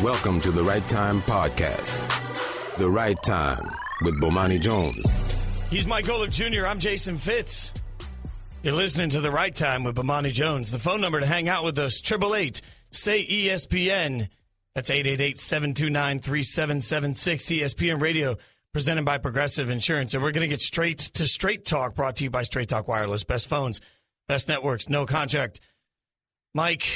Welcome to the Right Time Podcast. The Right Time with Bomani Jones. He's Mike Golick Jr. I'm Jason Fitz. You're listening to The Right Time with Bomani Jones. The phone number to hang out with us, 888-SAY-ESPN. That's 888-729-3776. ESPN Radio, presented by Progressive Insurance. And we're going to get straight to Straight Talk, brought to you by Straight Talk Wireless. Best phones, best networks, no contract. Mike,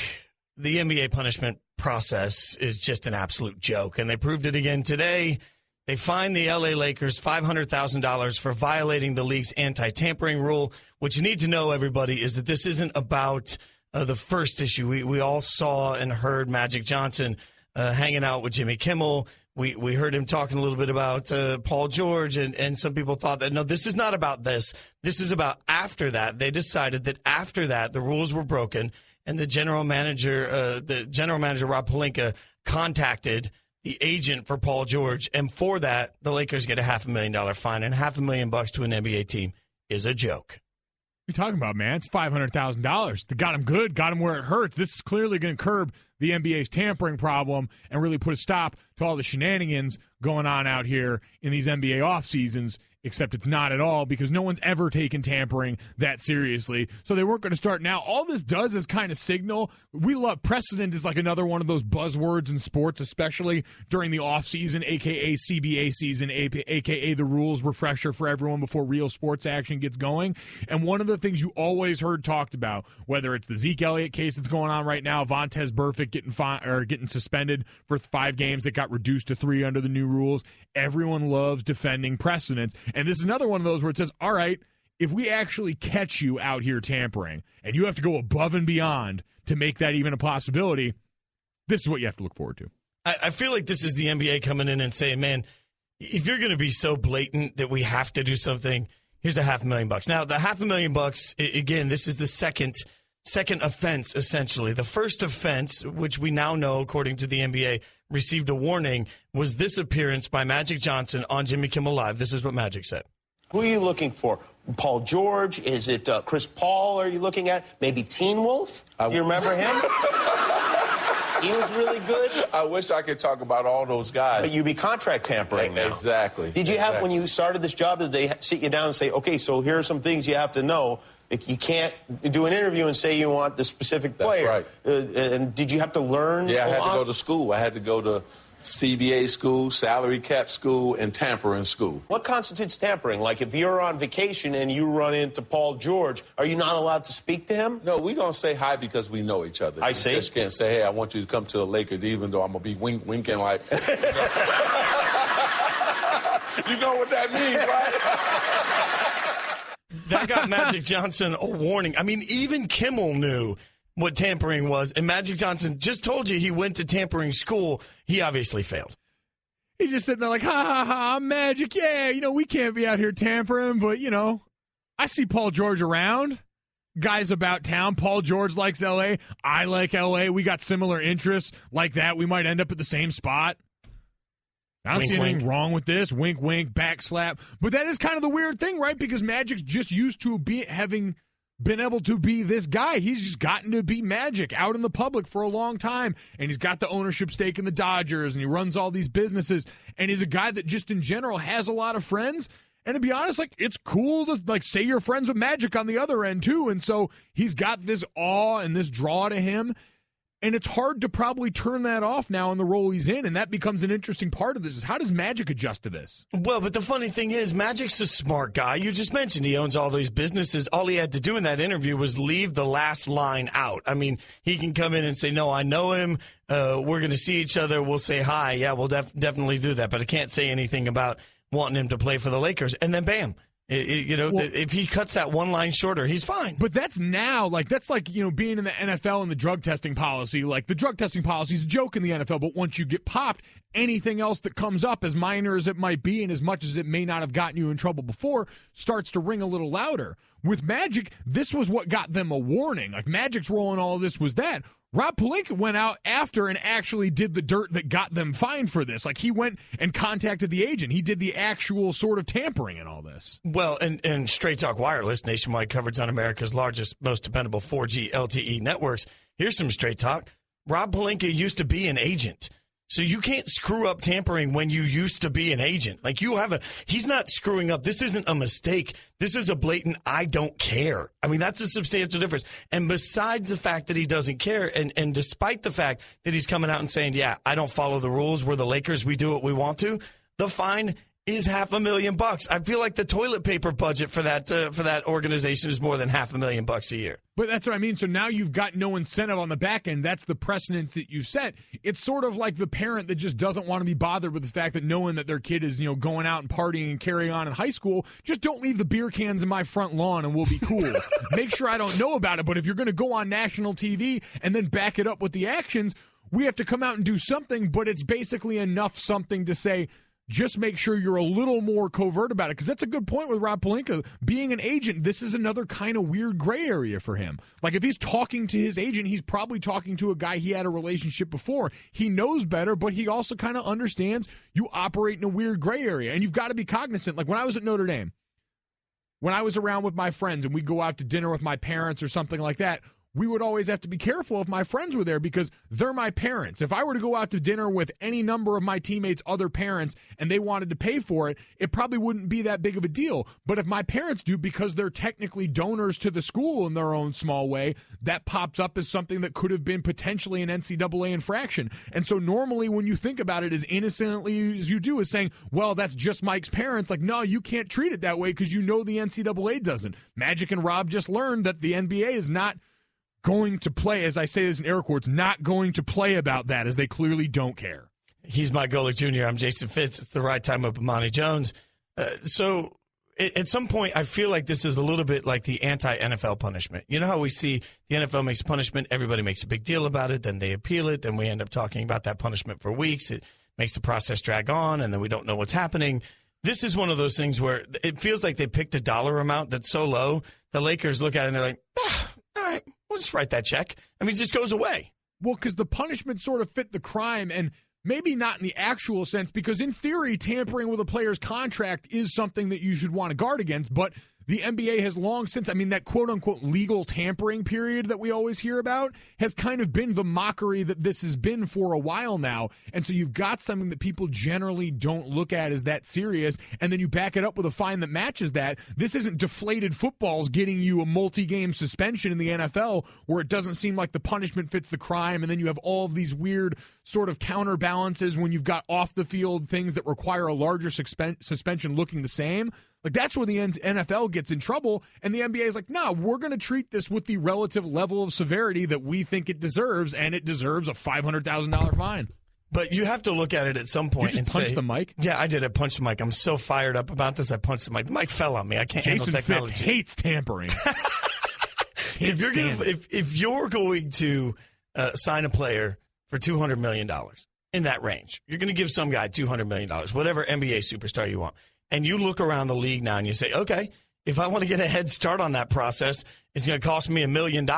the NBA punishment process is just an absolute joke, and they proved it again today. They fined the LA Lakers $500,000 for violating the league's anti-tampering rule. What you need to know, everybody, is that this isn't about the first issue. We all saw and heard Magic Johnson hanging out with Jimmy Kimmel. We heard him talking a little bit about Paul George, and some people thought that, no, this is not about this. This is about after that. They decided that after that, the rules were broken, and the general manager Rob Pelinka contacted the agent for Paul George, and for that, the Lakers get a $500,000 fine, and $500,000 to an NBA team is a joke. What are you talking about, man? It's $500,000. They got him good, got him where it hurts. This is clearly going to curb the NBA's tampering problem and really put a stop to all the shenanigans going on out here in these NBA off seasons, except it's not at all because no one's ever taken tampering that seriously. So they weren't going to start now. All this does is kind of signal. We love precedent is like another one of those buzzwords in sports, especially during the off season, a.k.a. CBA season, a.k.a. the rules refresher for everyone before real sports action gets going. And one of the things you always heard talked about, whether it's the Zeke Elliott case that's going on right now, Vontaze Burfict getting suspended for 5 games that got reduced to 3 under the new rules, everyone loves defending precedents. And this is another one of those where it says, all right, if we actually catch you out here tampering and you have to go above and beyond to make that even a possibility, this is what you have to look forward to. I feel like this is the NBA coming in and saying, man, if you're going to be so blatant that we have to do something, here's the $500,000. Now, the $500,000, again, this is the second offense, essentially. The first offense, which we now know, according to the NBA, received a warning, was this appearance by Magic Johnson on Jimmy Kimmel Live. This is what Magic said. Who are you looking for? Paul George? Is it Chris Paul are you looking at? Maybe Teen Wolf? Do you remember him? He was really good. I wish I could talk about all those guys. But you'd be contract tampering now. Exactly. Did you have, when you started this job, did they sit you down and say, okay, so here are some things you have to know? You can't do an interview and say you want the specific player. That's right. And did you have to learn? Yeah, I had to go to school. I had to go to CBA school, salary cap school, and tampering school. What constitutes tampering? Like if you're on vacation and you run into Paul George, are you not allowed to speak to him? No, we're going to say hi because we know each other. I see. You just can't say, hey, I want you to come to the Lakers, even though I'm going to be winking like... You know what that means, right? That got Magic Johnson a warning. I mean, even Kimmel knew what tampering was, and Magic Johnson just told you he went to tampering school. He obviously failed. He's just sitting there like, ha, ha, ha, I'm Magic. Yeah, we can't be out here tampering, but, I see Paul George around. Guys about town. Paul George likes L.A. I like L.A. We got similar interests like that. We might end up at the same spot. I don't see anything wrong with this. Wink, wink, back slap. But that is kind of the weird thing, right? Because Magic's just used to having been able to be this guy. He's just gotten to be Magic out in the public for a long time. And he's got the ownership stake in the Dodgers, and he runs all these businesses. And he's a guy that just in general has a lot of friends. And to be honest, it's cool to say you're friends with Magic on the other end too. And so he's got this awe and this draw to him. And it's hard to probably turn that off now in the role he's in, and that becomes an interesting part of this, is how does Magic adjust to this? Well, but the funny thing is, Magic's a smart guy. You just mentioned he owns all these businesses. All he had to do in that interview was leave the last line out. I mean, he can come in and say, no, I know him. We're going to see each other. We'll say hi. Yeah, we'll definitely do that. But I can't say anything about wanting him to play for the Lakers. And then, bam. If he cuts that one line shorter, he's fine. But that's now, that's like being in the NFL and the drug testing policy. Like, the drug testing policy is a joke in the NFL, but once you get popped, anything else that comes up, as minor as it might be and as much as it may not have gotten you in trouble before, starts to ring a little louder. With Magic, this was what got them a warning. Like, Magic's role in all of this was that. Rob Pelinka went out after and actually did the dirt that got them fined for this. Like, he went and contacted the agent. He did the actual sort of tampering in all this. Well, and Straight Talk Wireless, nationwide coverage on America's largest, most dependable 4G LTE networks. Here's some straight talk. Rob Pelinka used to be an agent. So you can't screw up tampering when you used to be an agent. Like he's not screwing up. This isn't a mistake. This is a blatant, I don't care. I mean, that's a substantial difference. And besides the fact that he doesn't care, and despite the fact that he's coming out and saying, yeah, I don't follow the rules. We're the Lakers. We do what we want to. The fine is $500,000. I feel like the toilet paper budget for that organization is more than $500,000 a year. But that's what I mean. So now you've got no incentive on the back end. That's the precedent that you set. It's sort of like the parent that just doesn't want to be bothered with the fact that knowing that their kid is, going out and partying and carrying on in high school. Just don't leave the beer cans in my front lawn and we'll be cool. Make sure I don't know about it. But if you're going to go on national TV and then back it up with the actions, we have to come out and do something. But it's basically enough something to say, just make sure you're a little more covert about it, because that's a good point with Rob Pelinka. Being an agent, this is another kind of weird gray area for him. Like, if he's talking to his agent, he's probably talking to a guy he had a relationship before. He knows better, but he also kind of understands you operate in a weird gray area, and you've got to be cognizant. Like, when I was at Notre Dame, when I was around with my friends and we'd go out to dinner with my parents or something like that, we would always have to be careful if my friends were there because they're my parents. If I were to go out to dinner with any number of my teammates' other parents and they wanted to pay for it, it probably wouldn't be that big of a deal. But if my parents do, because they're technically donors to the school in their own small way, that pops up as something that could have been potentially an NCAA infraction. And so normally when you think about it as innocently as you do is saying, well, that's just Mike's parents. Like, no, you can't treat it that way because you know the NCAA doesn't. Magic and Rob just learned that the NBA is not going to play, as I say this in air quotes, not going to play about that, as they clearly don't care. He's Mike Golick Jr. I'm Jason Fitz. It's the right time with Bomani Jones. So at some point, I feel like this is a little bit like the anti-NFL punishment. You know how we see the NFL makes punishment, everybody makes a big deal about it, then they appeal it, then we end up talking about that punishment for weeks. It makes the process drag on, and then we don't know what's happening. This is one of those things where it feels like they picked a dollar amount that's so low, the Lakers look at it and they're like, all right, we'll just write that check. I mean, it just goes away. Well, because the punishment sort of fit the crime, and maybe not in the actual sense, because in theory, tampering with a player's contract is something that you should want to guard against, but the NBA has long since, that quote-unquote legal tampering period that we always hear about has kind of been the mockery that this has been for a while now. And so you've got something that people generally don't look at as that serious, and then you back it up with a fine that matches that. This isn't deflated footballs getting you a multi-game suspension in the NFL where it doesn't seem like the punishment fits the crime, and then you have all of these weird sort of counterbalances when you've got off-the-field things that require a larger suspension looking the same. Like, that's where the NFL gets in trouble, and the NBA is like, no, we're going to treat this with the relative level of severity that we think it deserves, and it deserves a $500,000 fine. But you have to look at it at some point and say, punch the mic? Yeah, I did. I punched the mic. I'm so fired up about this. I punched the mic. The mic fell on me. I can't handle technology. Jason Fitz hates tampering. If you're going to sign a player for $200 million in that range, you're going to give some guy $200 million, whatever NBA superstar you want. And you look around the league now and you say, okay, if I want to get a head start on that process, it's going to cost me $1 million.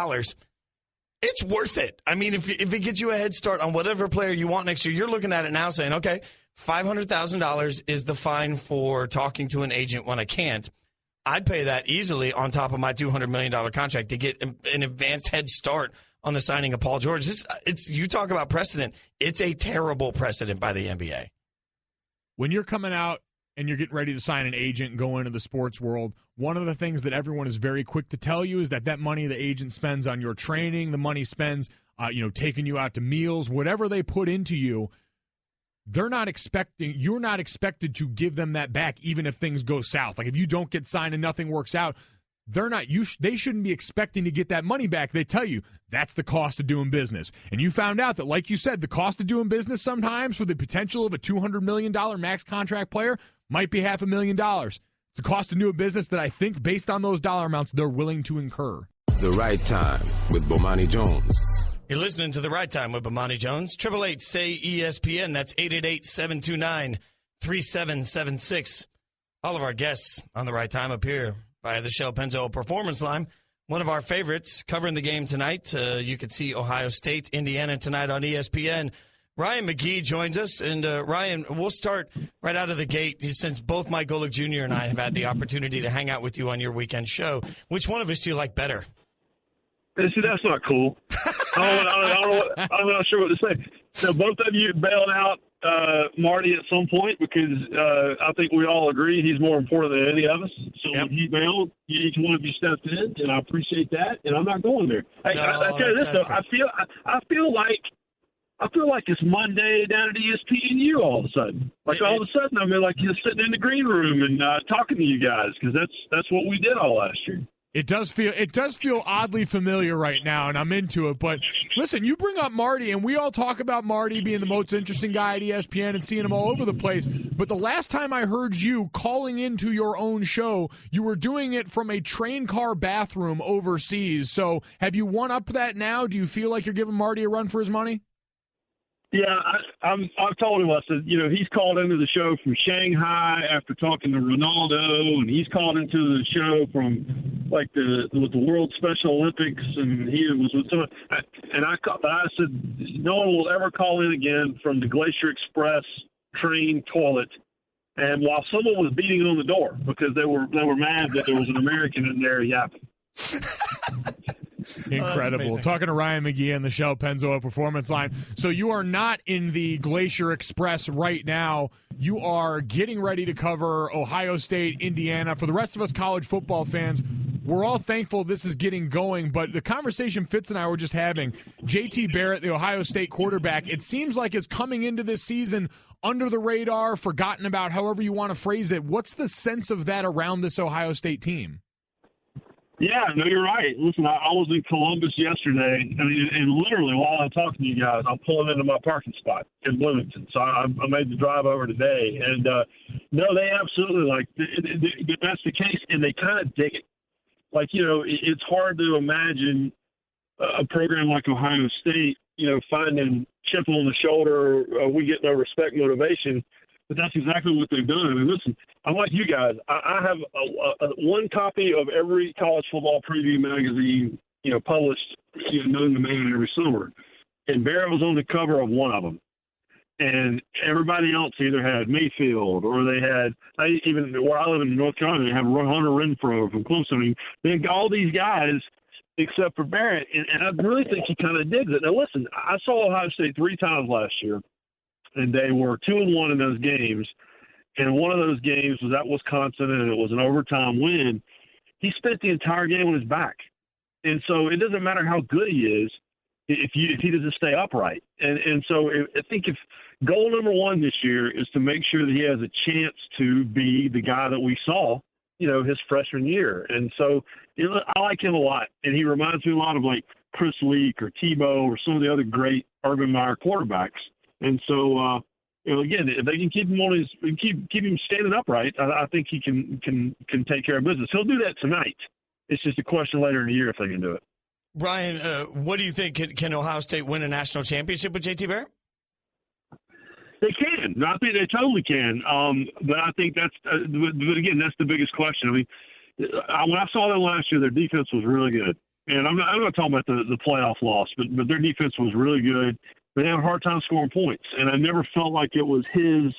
It's worth it. I mean, if it gets you a head start on whatever player you want next year, you're looking at it now saying, okay, $500,000 is the fine for talking to an agent when I can't. I'd pay that easily on top of my $200 million contract to get an advanced head start on the signing of Paul George. You talk about precedent. It's a terrible precedent by the NBA. When you're coming out and you're getting ready to sign an agent and go into the sports world, one of the things that everyone is very quick to tell you is that money the agent spends on your training, the money spends, taking you out to meals, whatever they put into you, you're not expected to give them that back even if things go south. Like, if you don't get signed and nothing works out, they shouldn't be expecting to get that money back. They tell you that's the cost of doing business. And you found out that, like you said, the cost of doing business sometimes for the potential of a $200 million max contract player might be $500,000. It's the cost of doing business that I think, based on those dollar amounts, they're willing to incur. The Right Time with Bomani Jones. You're listening to The Right Time with Bomani Jones. 888-SAY-ESPN. That's 888-729-3776. All of our guests on The Right Time appear via the Shell Pennzoil Performance Line. One of our favorites covering the game tonight. You could see Ohio State, Indiana tonight on ESPN. Ryan McGee joins us. And, Ryan, we'll start right out of the gate. Since both Mike Golick Jr. and I have had the opportunity to hang out with you on your weekend show, which one of us do you like better? See, that's not cool. I'm not sure what to say. So both of you bailed out Marty at some point because I think we all agree he's more important than any of us. So when he bailed, each one of you stepped in, and I appreciate that. And I'm not going there. Hey, No, I tell you this though, I feel like it's Monday down at ESPNU all of a sudden. Like all of a sudden, I mean, like you're sitting in the green room and talking to you guys because that's what we did all last year. It does feel oddly familiar right now, and I'm into it. But listen, you bring up Marty, and we all talk about Marty being the most interesting guy at ESPN and seeing him all over the place. But the last time I heard you calling into your own show, you were doing it from a train car bathroom overseas. So have you one up that now? Do you feel like you're giving Marty a run for his money? Yeah, I've told him, I said, he's called into the show from Shanghai after talking to Ronaldo, and he's called into the show from like the World Special Olympics, and he was with someone. I said, no one will ever call in again from the Glacier Express train toilet. And while someone was beating on the door because they were mad that there was an American in there yapping. Incredible. Talking to Ryan McGee and the Shell Pennzoil Performance Line. So you are not in the Glacier Express right now. You are getting ready to cover Ohio State, Indiana. For the rest of us college football fans, we're all thankful this is getting going, but the conversation Fitz and I were just having, JT Barrett, the Ohio State quarterback, it seems like is coming into this season under the radar, forgotten about, however you want to phrase it. What's the sense of that around this Ohio State team? Yeah, no, you're right. Listen, I was in Columbus yesterday, and literally while I'm talking to you guys, I'm pulling into my parking spot in Bloomington. So I made the drive over today. And, no, they absolutely, that's the case, and they kind of dig it. Like, it's hard to imagine a program like Ohio State, finding chip on the shoulder, we get no respect motivation. But that's exactly what they've done. I mean, listen, I'm like you guys. I have one copy of every college football preview magazine, published, known to man every summer. And Barrett was on the cover of one of them. And everybody else either had Mayfield or they had, even where I live in North Carolina, they have Hunter Renfrow from Clemson. I mean, they got all these guys except for Barrett. And I really think he kind of digs it. Now, listen, I saw Ohio State 3 times last year. And they were 2-1 in those games. And one of those games was at Wisconsin, and it was an overtime win. He spent the entire game on his back. And so it doesn't matter how good he is if he doesn't stay upright. And so I think if goal number one this year is to make sure that he has a chance to be the guy that we saw, his freshman year. And so I like him a lot. And he reminds me a lot of like Chris Leak or Tebow or some of the other great Urban Meyer quarterbacks. And so, again, if they can keep him on keep him standing upright, I think he can take care of business. He'll do that tonight. It's just a question later in the year if they can do it. Brian, what do you think? Can Ohio State win a national championship with JT Barrett? They can. I think they totally can. But I think that's but again, that's the biggest question. I mean, when I saw them last year, their defense was really good. And I'm not talking about the playoff loss, but their defense was really good. They have a hard time scoring points, and I never felt like it was his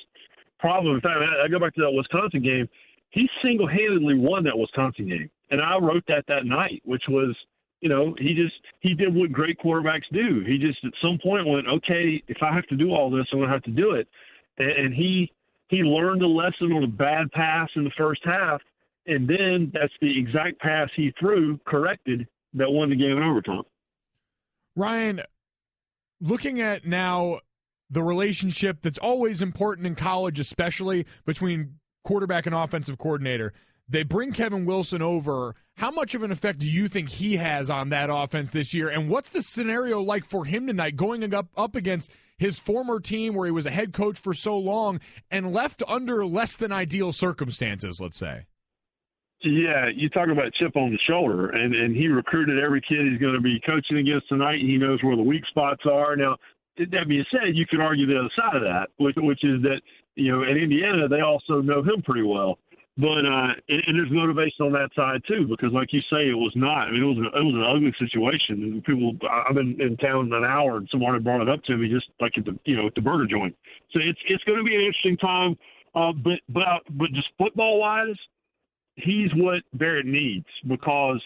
problem. In fact, I go back to that Wisconsin game. He single-handedly won that Wisconsin game, and I wrote that night, which was, he did what great quarterbacks do. He just at some point went, okay, if I have to do all this, I'm going to have to do it. And he learned a lesson on a bad pass in the first half, and then that's the exact pass he threw, corrected, that won the game in overtime. Ryan, looking at now the relationship that's always important in college, especially between quarterback and offensive coordinator, they bring Kevin Wilson over. How much of an effect do you think he has on that offense this year? And what's the scenario like for him tonight going up against his former team where he was a head coach for so long and left under less than ideal circumstances, let's say? Yeah, you talk about chip on the shoulder, and he recruited every kid he's going to be coaching against tonight. He knows where the weak spots are. Now, that being said, you could argue the other side of that, which is that, in Indiana, they also know him pretty well. But and there's motivation on that side too, because like you say, it was not. I mean, it was an ugly situation. People, I've been in town an hour, and someone had brought it up to me, just like at the burger joint. So it's going to be an interesting time. But just football wise, he's what Barrett needs, because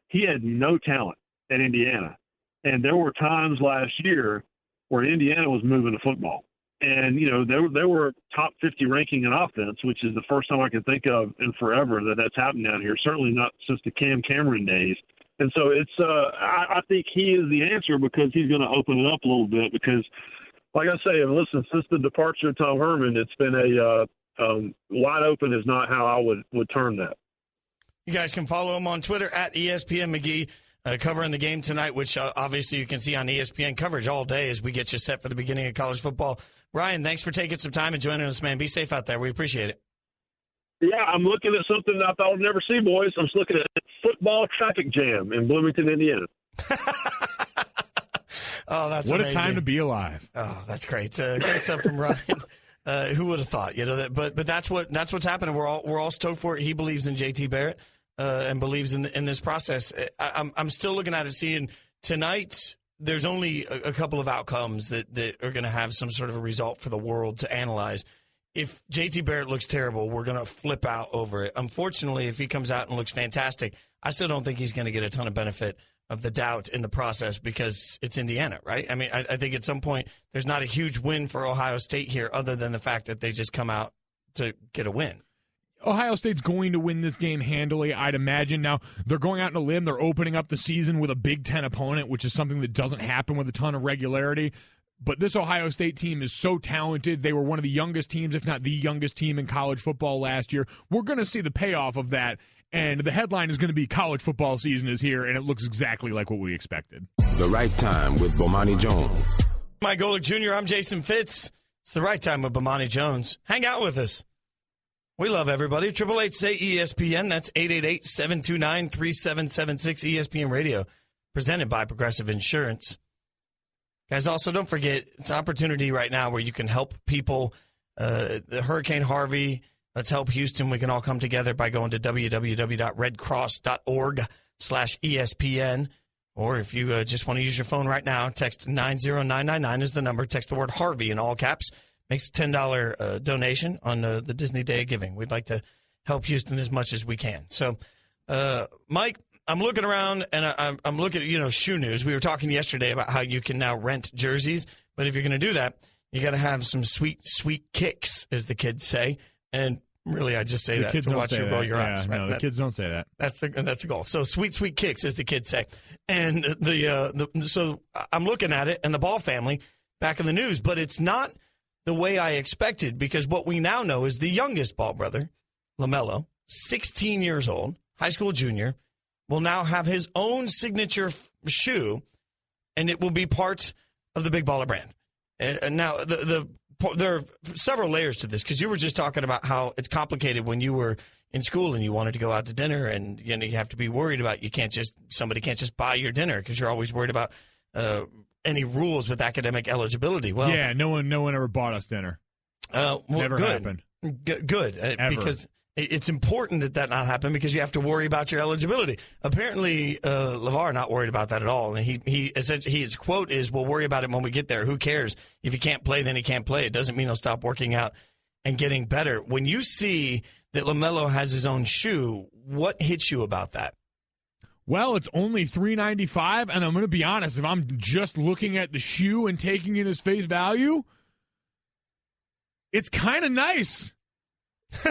he had no talent at Indiana, and there were times last year where Indiana was moving the football. And, they were top 50 ranking in offense, which is the first time I can think of in forever that's happened down here, certainly not since the Cam Cameron days. And so I think he is the answer because he's going to open it up a little bit because, like I say, listen, since the departure of Tom Herman, it's been wide open is not how I would term that. You guys can follow him on Twitter at ESPN McGee. Covering the game tonight, which obviously you can see on ESPN coverage all day as we get you set for the beginning of college football. Ryan, thanks for taking some time and joining us, man. Be safe out there. We appreciate it. Yeah, I'm looking at something I thought I'd never see, boys. I'm just looking at football traffic jam in Bloomington, Indiana. Oh, that's what amazing. A time to be alive. Oh, that's great. Great stuff from Ryan. Who would have thought? But that's what's happening. We're all stoked for it. He believes in JT Barrett. And believes in this process. I'm still looking at it, seeing tonight there's only a couple of outcomes that are going to have some sort of a result for the world to analyze. If JT Barrett looks terrible, we're going to flip out over it. Unfortunately, if he comes out and looks fantastic, I still don't think he's going to get a ton of benefit of the doubt in the process because it's Indiana, right? I mean, I think at some point there's not a huge win for Ohio State here other than the fact that they just come out to get a win. Ohio State's going to win this game handily, I'd imagine. Now, they're going out on a limb. They're opening up the season with a Big Ten opponent, which is something that doesn't happen with a ton of regularity. But this Ohio State team is so talented. They were one of the youngest teams, if not the youngest team in college football last year. We're going to see the payoff of that. And the headline is going to be college football season is here, and it looks exactly like what we expected. The Right Time with Bomani Jones. Mike Golick Jr., I'm Jason Fitz. It's The Right Time with Bomani Jones. Hang out with us. We love everybody. 888-SAY-ESPN. That's 888-729-3776 ESPN Radio. Presented by Progressive Insurance. Guys, also don't forget, it's an opportunity right now where you can help people. The Hurricane Harvey, let's help Houston. We can all come together by going to www.redcross.org/ESPN. Or if you just want to use your phone right now, text 90999 is the number. Text the word Harvey in all caps. Makes a $10 donation on the Disney Day of Giving. We'd like to help Houston as much as we can. So, Mike, I'm looking around, and I'm looking at, shoe news. We were talking yesterday about how you can now rent jerseys. But if you're going to do that, you got to have some sweet, sweet kicks, as the kids say. And really, I just say that to watch you roll your eyes. Right? No, the kids don't say that. That's the goal. So sweet, sweet kicks, as the kids say. And so I'm looking at it, and the Ball family back in the news. But it's not the way I expected, because what we now know is the youngest Ball brother, LaMelo, 16 years old, high school junior, will now have his own signature shoe, and it will be part of the Big Baller brand. Now, there are several layers to this, because you were just talking about how it's complicated when you were in school and you wanted to go out to dinner, and you have to be worried about somebody can't just buy your dinner because you're always worried about any rules with academic eligibility. Well, yeah, no one ever bought us dinner. Never happened. Good, because it's important that not happen, because you have to worry about your eligibility. Apparently, LeVar not worried about that at all, and he essentially his quote is, "We'll worry about it when we get there. Who cares? If he can't play, then he can't play. It doesn't mean he'll stop working out and getting better." When you see that LaMelo has his own shoe, what hits you about that? Well, it's only $395, and I'm going to be honest, if I'm just looking at the shoe and taking it as face value, it's kind of nice.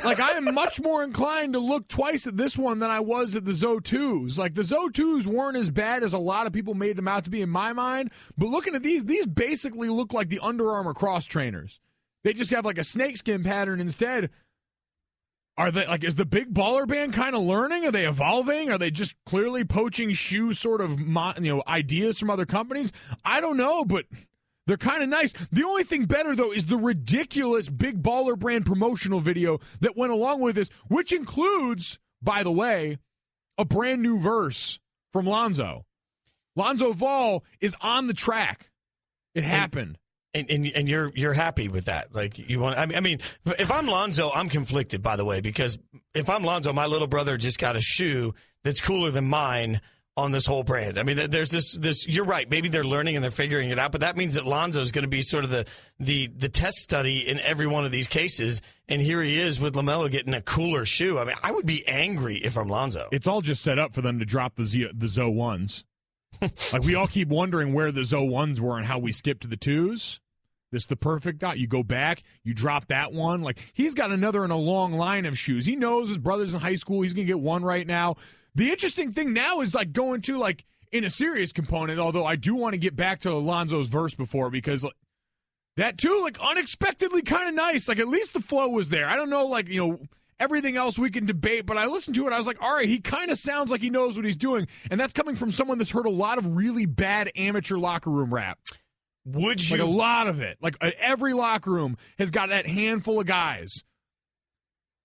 Like, I am much more inclined to look twice at this one than I was at the Zo2s. Like, the Zo2s weren't as bad as a lot of people made them out to be in my mind, but looking at these basically look like the Under Armour cross trainers. They just have like a snakeskin pattern instead. Are they is the Big Baller Band kind of learning? Are they evolving? Are they just clearly poaching shoe sort of ideas from other companies? I don't know, but they're kind of nice. The only thing better, though, is the ridiculous Big Baller Brand promotional video that went along with this, which includes, by the way, a brand new verse from Lonzo. Lonzo Ball is on the track. It happened. And you're happy with that? Like, you want? I mean, if I'm Lonzo, I'm conflicted, by the way, because if I'm Lonzo, my little brother just got a shoe that's cooler than mine on this whole brand. I mean, there's this. You're right. Maybe they're learning and they're figuring it out, but that means that Lonzo is going to be sort of the test study in every one of these cases. And here he is with LaMelo getting a cooler shoe. I mean, I would be angry if I'm Lonzo. It's all just set up for them to drop the Zo ones. Like, we all keep wondering where the 0-1s were and how we skipped to the 2s. This is the perfect guy. You go back, you drop that one. Like, he's got another in a long line of shoes. He knows his brother's in high school. He's going to get one right now. The interesting thing now is, like, going to, like, in a serious component, although I do want to get back to Alonzo's verse before, because that, too, like, unexpectedly kind of nice. Like, at least the flow was there. I don't know, like, everything else we can debate, but I listened to it. I was like, all right, he kind of sounds like he knows what he's doing. And that's coming from someone that's heard a lot of really bad amateur locker room rap. Would you? Like, a lot of it. Like, every locker room has got that handful of guys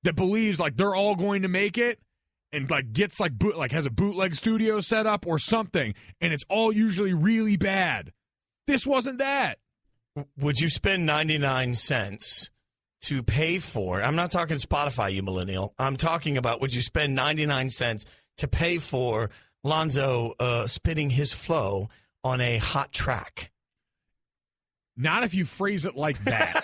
that believes, like, they're all going to make it and, like, gets, like, has a bootleg studio set up or something, and it's all usually really bad. This wasn't that. Would you spend 99 cents to pay for it? I'm not talking Spotify, you millennial. I'm talking about, would you spend 99 cents to pay for Lonzo spitting his flow on a hot track? Not if you phrase it like that.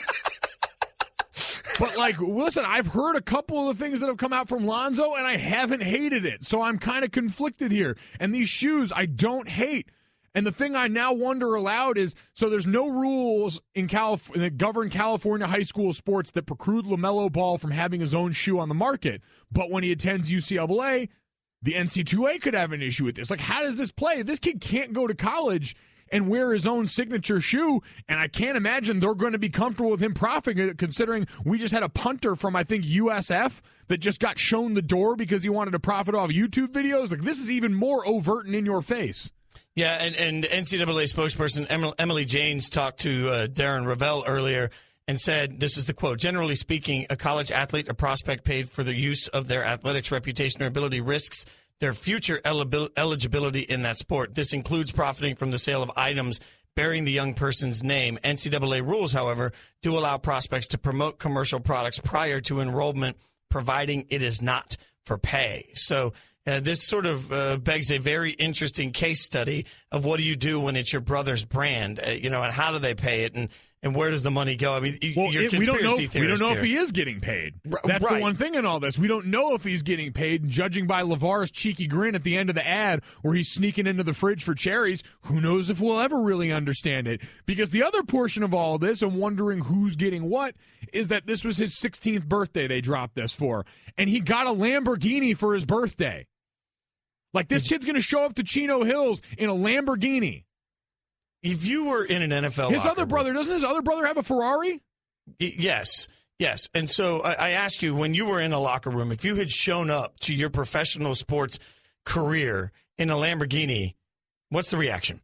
But, like, listen, I've heard a couple of the things that have come out from Lonzo, and I haven't hated it. So I'm kind of conflicted here. And these shoes, I don't hate. And the thing I now wonder aloud is, so there's no rules in that govern California high school sports that preclude LaMelo Ball from having his own shoe on the market. But when he attends UCLA, the NC2A could have an issue with this. Like, how does this play? This kid can't go to college and wear his own signature shoe, and I can't imagine they're going to be comfortable with him profiting it, considering we just had a punter from, I think, USF that just got shown the door because he wanted to profit off YouTube videos. Like, this is even more overt and in your face. Yeah, and NCAA spokesperson Emily Janes talked to Darren Ravel earlier and said, this is the quote, generally speaking, a college athlete or prospect paid for the use of their athletics, reputation, or ability risks their future eligibility in that sport. This includes profiting from the sale of items bearing the young person's name. NCAA rules, however, do allow prospects to promote commercial products prior to enrollment, providing it is not for pay. So this sort of begs a very interesting case study of what do you do when it's your brother's brand, and how do they pay it, and where does the money go? I mean, you're conspiracy theorist. We don't know if he is getting paid. That's right. The one thing in all this. We don't know if he's getting paid. Judging by LeVar's cheeky grin at the end of the ad where he's sneaking into the fridge for cherries, who knows if we'll ever really understand it. Because the other portion of all this, and wondering who's getting what, is that this was his 16th birthday they dropped this for. And he got a Lamborghini for his birthday. Like, this kid's going to show up to Chino Hills in a Lamborghini. If you were in an NFL doesn't his other brother have a Ferrari? Yes. And so I ask you, when you were in a locker room, if you had shown up to your professional sports career in a Lamborghini, what's the reaction?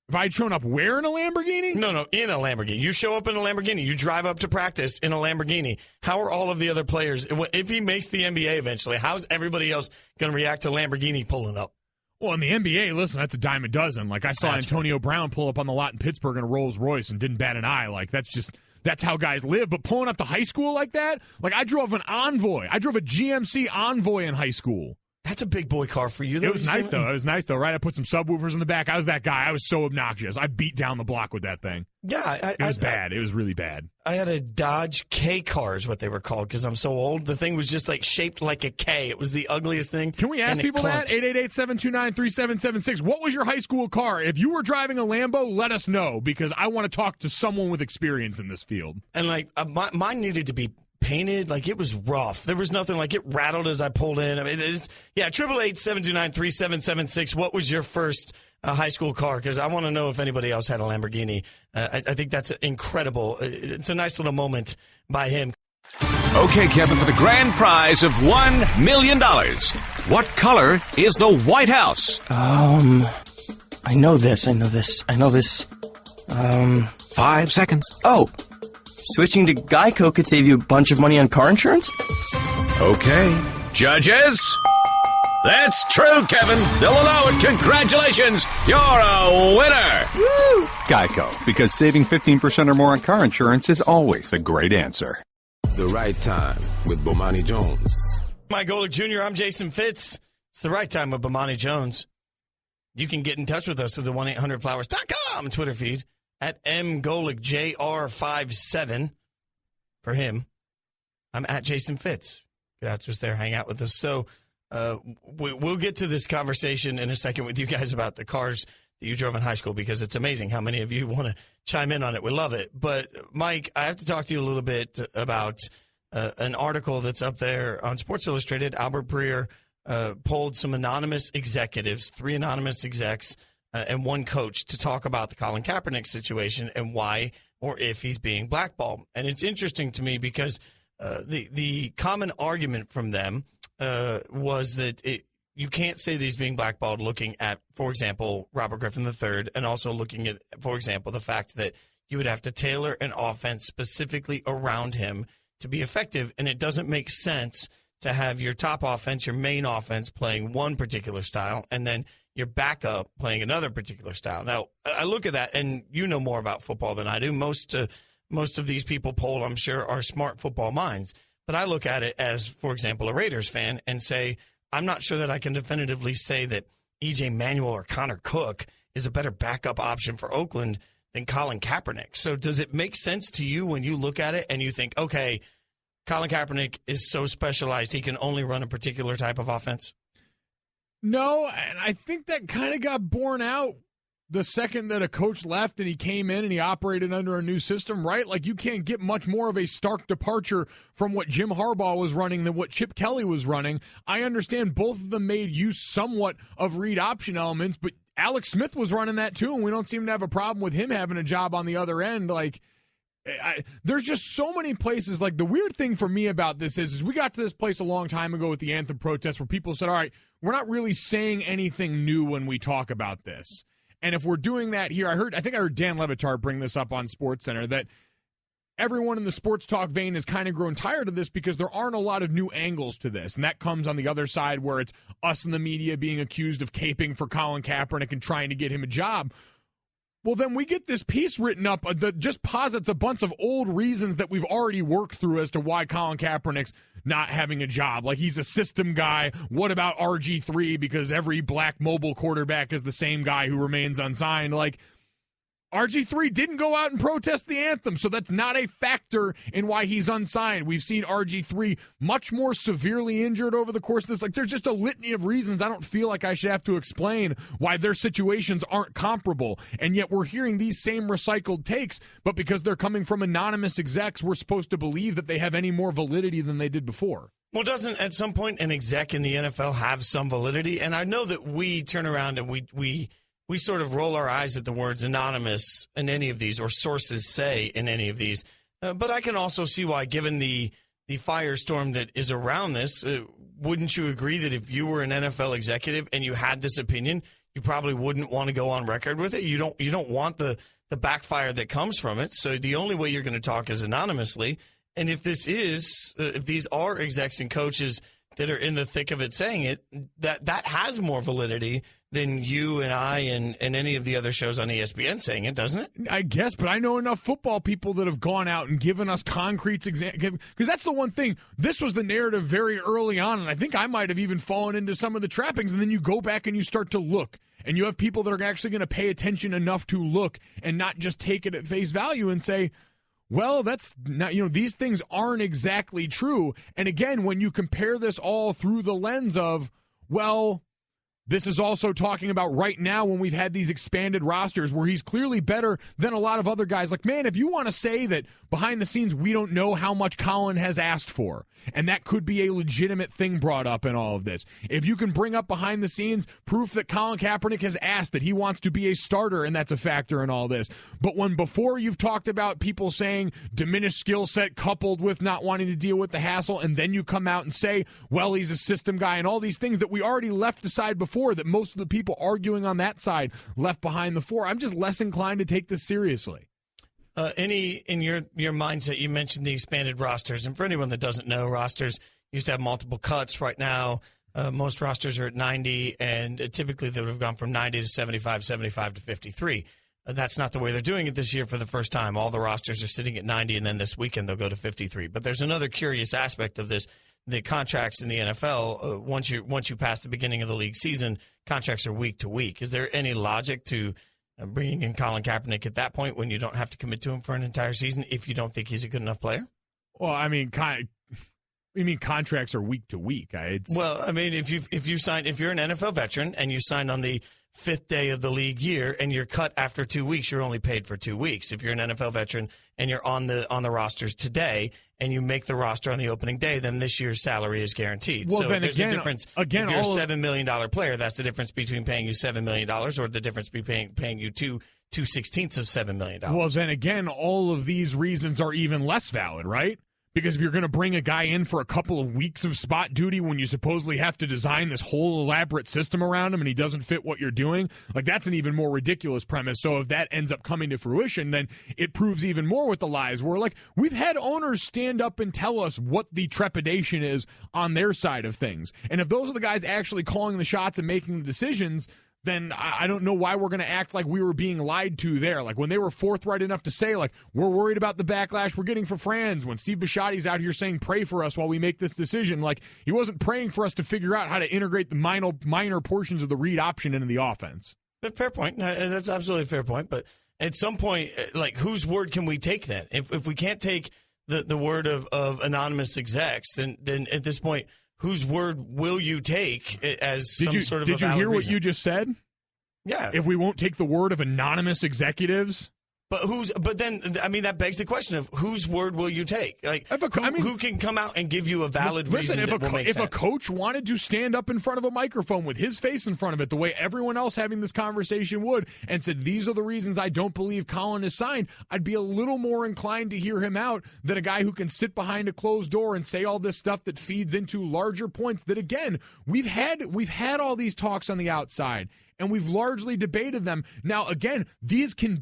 If I had shown up where in a Lamborghini? No, in a Lamborghini. You show up in a Lamborghini. You drive up to practice in a Lamborghini. How are all of the other players, if he makes the NBA eventually, how's everybody else going to react to Lamborghini pulling up? Well, in the NBA, listen, that's a dime a dozen. Like, I saw Antonio Brown pull up on the lot in Pittsburgh in a Rolls Royce and didn't bat an eye. Like, that's how guys live. But pulling up to high school like that, like, I drove an Envoy. I drove a GMC Envoy in high school. That's a big boy car for you, though. It was nice, though. Right? I put some subwoofers in the back. I was that guy. I was so obnoxious. I beat down the block with that thing. Yeah. It was bad. It was really bad. I had a Dodge K car is what they were called because I'm so old. The thing was just, like, shaped like a K. It was the ugliest thing. Can we ask people that? 888-729-3776. What was your high school car? If you were driving a Lambo, let us know because I want to talk to someone with experience in this field. And, like, mine needed to be painted. Like, it was rough. There was nothing, like, it rattled as I pulled in. I mean, 888-729-3776. What was your first high school car? Because I want to know if anybody else had a Lamborghini. I think that's incredible. It's a nice little moment by him. Okay, Kevin, for the grand prize of $1 million, what color is the White House? I know this. 5 seconds. Oh, switching to Geico could save you a bunch of money on car insurance? Okay. Judges? That's true, Kevin. They'll allow it. Congratulations. You're a winner. Woo! Geico, because saving 15% or more on car insurance is always a great answer. The Right Time with Bomani Jones. Mike Golick Jr., I'm Jason Fitz. It's The Right Time with Bomani Jones. You can get in touch with us through the 1-800-Flowers.com Twitter feed at mgolickjr57 for him. I'm at Jason Fitz. Get out just there, hang out with us. So We'll get to this conversation in a second with you guys about the cars that you drove in high school, because it's amazing how many of you want to chime in on it. We love it. But, Mike, I have to talk to you a little bit about an article that's up there on Sports Illustrated. Albert Breer polled some anonymous executives, 3 anonymous execs, and 1 coach to talk about the Colin Kaepernick situation and why or if he's being blackballed. And it's interesting to me because the common argument from them was that you can't say that he's being blackballed looking at, for example, Robert Griffin III, and also looking at, for example, the fact that you would have to tailor an offense specifically around him to be effective, and it doesn't make sense to have your top offense, your main offense, playing one particular style, and then your backup playing another particular style. Now, I look at that, and you know more about football than I do. Most of these people polled, I'm sure, are smart football minds. But I look at it as, for example, a Raiders fan and say, I'm not sure that I can definitively say that E.J. Manuel or Connor Cook is a better backup option for Oakland than Colin Kaepernick. So does it make sense to you when you look at it and you think, okay, Colin Kaepernick is so specialized he can only run a particular type of offense? No, and I think that kind of got borne out the second that a coach left and he came in and he operated under a new system, right? Like, you can't get much more of a stark departure from what Jim Harbaugh was running than what Chip Kelly was running. I understand both of them made use somewhat of read option elements, but Alex Smith was running that too, and we don't seem to have a problem with him having a job on the other end. Like, there's just so many places. Like, the weird thing for me about this is we got to this place a long time ago with the anthem protest where people said, all right, we're not really saying anything new when we talk about this. And if we're doing that here, I think I heard Dan Le Batard bring this up on SportsCenter, that everyone in the sports talk vein has kind of grown tired of this because there aren't a lot of new angles to this. And that comes on the other side where it's us in the media being accused of caping for Colin Kaepernick and trying to get him a job. Well, then we get this piece written up that just posits a bunch of old reasons that we've already worked through as to why Colin Kaepernick's not having a job. Like, he's a system guy. What about RG3? Because every black mobile quarterback is the same guy who remains unsigned. Like, RG3 didn't go out and protest the anthem, so that's not a factor in why he's unsigned. We've seen RG3 much more severely injured over the course of this. Like, there's just a litany of reasons I don't feel like I should have to explain why their situations aren't comparable. And yet we're hearing these same recycled takes, but because they're coming from anonymous execs, we're supposed to believe that they have any more validity than they did before. Well, doesn't at some point an exec in the NFL have some validity? And I know that we turn around and we sort of roll our eyes at the words anonymous in any of these, or sources say in any of these. But I can also see why, given the firestorm that is around this, wouldn't you agree that if you were an NFL executive and you had this opinion, you probably wouldn't want to go on record with it? You don't want the backfire that comes from it. So the only way you're going to talk is anonymously. And if these are execs and coaches that are in the thick of it saying it, that has more validity than you and I and any of the other shows on ESPN saying it, doesn't it? I guess, but I know enough football people that have gone out and given us concrete examples. Because that's the one thing. This was the narrative very early on, and I think I might have even fallen into some of the trappings. And then you go back and you start to look, and you have people that are actually going to pay attention enough to look and not just take it at face value and say, well, that's not, these things aren't exactly true. And again, when you compare this all through the lens of, well, this is also talking about right now when we've had these expanded rosters where he's clearly better than a lot of other guys. Like, man, if you want to say that behind the scenes we don't know how much Colin has asked for, and that could be a legitimate thing brought up in all of this. If you can bring up behind the scenes proof that Colin Kaepernick has asked that he wants to be a starter, and that's a factor in all this. But when before you've talked about people saying diminished skill set coupled with not wanting to deal with the hassle, and then you come out and say, well, he's a system guy, and all these things that we already left aside before, that most of the people arguing on that side left behind the fore, I'm just less inclined to take this seriously. In your mindset, you mentioned the expanded rosters. And for anyone that doesn't know, rosters used to have multiple cuts. Right now, most rosters are at 90, and typically they would have gone from 90 to 75, 75 to 53. That's not the way they're doing it this year for the first time. All the rosters are sitting at 90, and then this weekend they'll go to 53. But there's another curious aspect of this. The contracts in the NFL, once you pass the beginning of the league season, contracts are week to week. Is there any logic to bringing in Colin Kaepernick at that point when you don't have to commit to him for an entire season if you don't think he's a good enough player? Well, I mean, You mean contracts are week to week? Well, I mean, if you're an NFL veteran and you signed on the 5th day of the league year and you're cut after 2 weeks, you're only paid for 2 weeks. If you're an NFL veteran and you're on the rosters today and you make the roster on the opening day, then this year's salary is guaranteed. Well, so then there's a difference. Again, if you're a $7 million player, that's the difference between paying you $7 million or the difference between paying you 2/16 of $7 million. Well, then again, all of these reasons are even less valid, right? Because if you're going to bring a guy in for a couple of weeks of spot duty when you supposedly have to design this whole elaborate system around him and he doesn't fit what you're doing, like that's an even more ridiculous premise. So if that ends up coming to fruition, then it proves even more with the lies. Where like we've had owners stand up and tell us what the trepidation is on their side of things. And if those are the guys actually calling the shots and making the decisions, then I don't know why we're going to act like we were being lied to there. Like when they were forthright enough to say, like, we're worried about the backlash we're getting for Franz. When Steve Bisciotti's out here saying, pray for us while we make this decision. Like, he wasn't praying for us to figure out how to integrate the minor portions of the read option into the offense. Fair point. That's absolutely a fair point. But at some point, like, whose word can we take then? If we can't take the word of anonymous execs, then at this point, whose word will you take as sort of a valid reason? Did you hear what you just said? Yeah. If we won't take the word of anonymous executives? But then, I mean, that begs the question of whose word will you take? Like, who can come out and give you a valid reason that will make sense? If a coach wanted to stand up in front of a microphone with his face in front of it, the way everyone else having this conversation would, and said, these are the reasons I don't believe Colin is signed, I'd be a little more inclined to hear him out than a guy who can sit behind a closed door and say all this stuff that feeds into larger points that, again, we've had all these talks on the outside. And we've largely debated them. Now, again, they can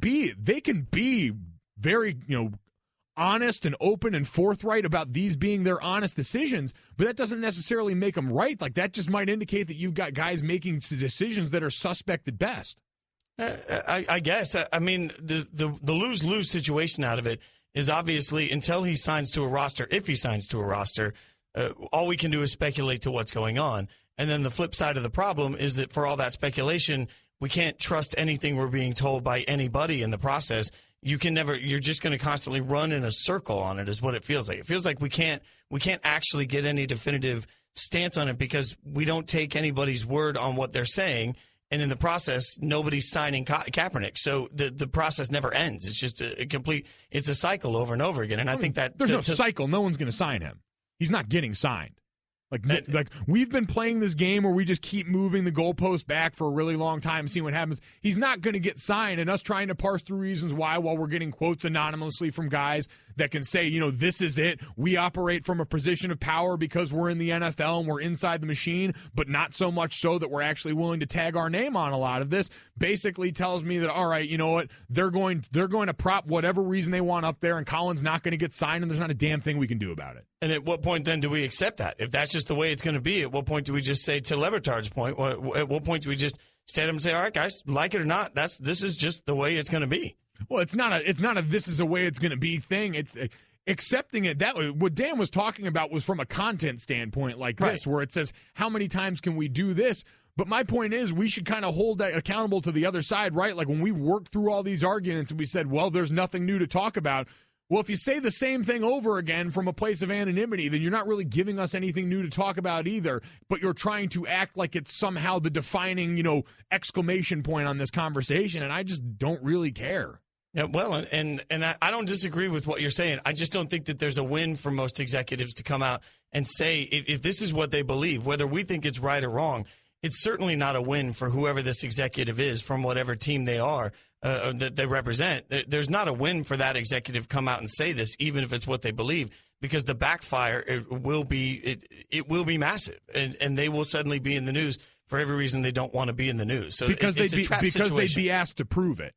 be very, honest and open and forthright about these being their honest decisions, but that doesn't necessarily make them right. Like, that just might indicate that you've got guys making decisions that are suspect at best. I guess. I mean, the lose-lose situation out of it is obviously until he signs to a roster, if he signs to a roster, all we can do is speculate to what's going on. And then the flip side of the problem is that for all that speculation, we can't trust anything we're being told by anybody in the process. You're just going to constantly run in a circle on it is what it feels like. It feels like we can't actually get any definitive stance on it because we don't take anybody's word on what they're saying. And in the process, nobody's signing Kaepernick. So the process never ends. It's just it's a cycle over and over again. And I think that there's no cycle. No one's going to sign him. He's not getting signed. Like we've been playing this game where we just keep moving the goalpost back for a really long time, seeing what happens. He's not going to get signed, and us trying to parse through reasons why while we're getting quotes anonymously from guys that can say, this is it. We operate from a position of power because we're in the NFL and we're inside the machine, but not so much so that we're actually willing to tag our name on a lot of this. Basically tells me that, all right, you know what? They're going to prop whatever reason they want up there, and Colin's not going to get signed, and there's not a damn thing we can do about it. And at what point then do we accept that? If that's just the way it's going to be, at what point do we just say, to Lebertard's point, at what point do we just stand up and say, all right, guys, like it or not, this is just the way it's going to be? Well, it's not a this is the way it's going to be thing. It's accepting it that way. What Dan was talking about was from a content standpoint like this, where it says, how many times can we do this? But my point is we should kind of hold that accountable to the other side, right? Like when we worked through all these arguments and we said, well, there's nothing new to talk about. Well, if you say the same thing over again from a place of anonymity, then you're not really giving us anything new to talk about either, but you're trying to act like it's somehow the defining, exclamation point on this conversation, and I just don't really care. Yeah, well, and I don't disagree with what you're saying. I just don't think that there's a win for most executives to come out and say if this is what they believe, whether we think it's right or wrong, it's certainly not a win for whoever this executive is from whatever team they are. That they represent. There's not a win for that executive come out and say this, even if it's what they believe, because the backfire will be massive, and they will suddenly be in the news for every reason they don't want to be in the news. So because they'd be asked to prove it.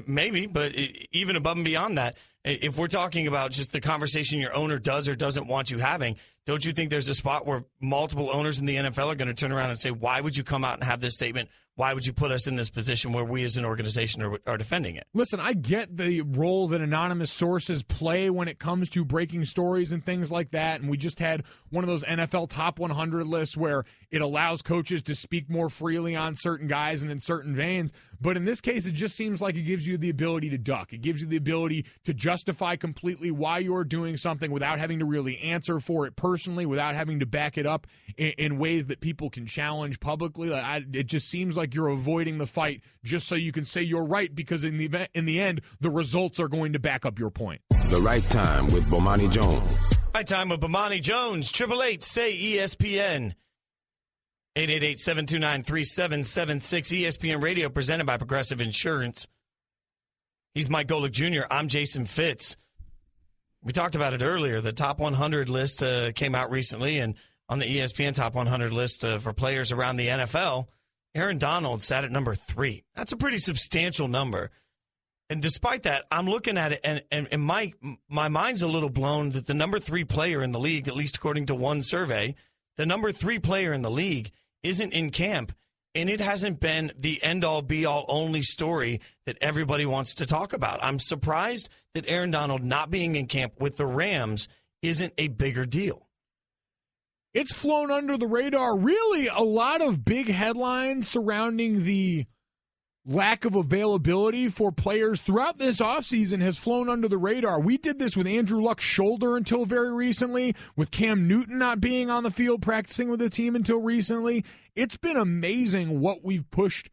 Maybe, but even above and beyond that, if we're talking about just the conversation your owner does or doesn't want you having, don't you think there's a spot where multiple owners in the NFL are going to turn around and say, why would you come out and have this statement? why would you put us in this position where we as an organization are defending it? Listen, I get the role that anonymous sources play when it comes to breaking stories and things like that, and we just had one of those NFL top 100 lists where it allows coaches to speak more freely on certain guys and in certain veins. But in this case, it just seems like it gives you the ability to duck. It gives you the ability to justify completely why you're doing something without having to really answer for it personally, without having to back it up in ways that people can challenge publicly. It just seems like you're avoiding the fight just so you can say you're right, because in the end, the results are going to back up your point. The Right Time with Bomani Jones. Right Time with Bomani Jones. 888-SAY-ESPN. 888-729-3776. ESPN Radio, presented by Progressive Insurance. He's Mike Golick Jr. I'm Jason Fitz. We talked about it earlier. The top 100 list came out recently, and on the ESPN top 100 list for players around the NFL, Aaron Donald sat at number 3. That's a pretty substantial number. And despite that, I'm looking at it, and my mind's a little blown that the number 3 player in the league, at least according to one survey, the number 3 player in the league isn't in camp, and it hasn't been the end-all, be-all, only story that everybody wants to talk about. I'm surprised that Aaron Donald not being in camp with the Rams isn't a bigger deal. It's flown under the radar. Really, a lot of big headlines surrounding the lack of availability for players throughout this offseason has flown under the radar. We did this with Andrew Luck's shoulder until very recently, with Cam Newton not being on the field practicing with the team until recently. It's been amazing what we've pushed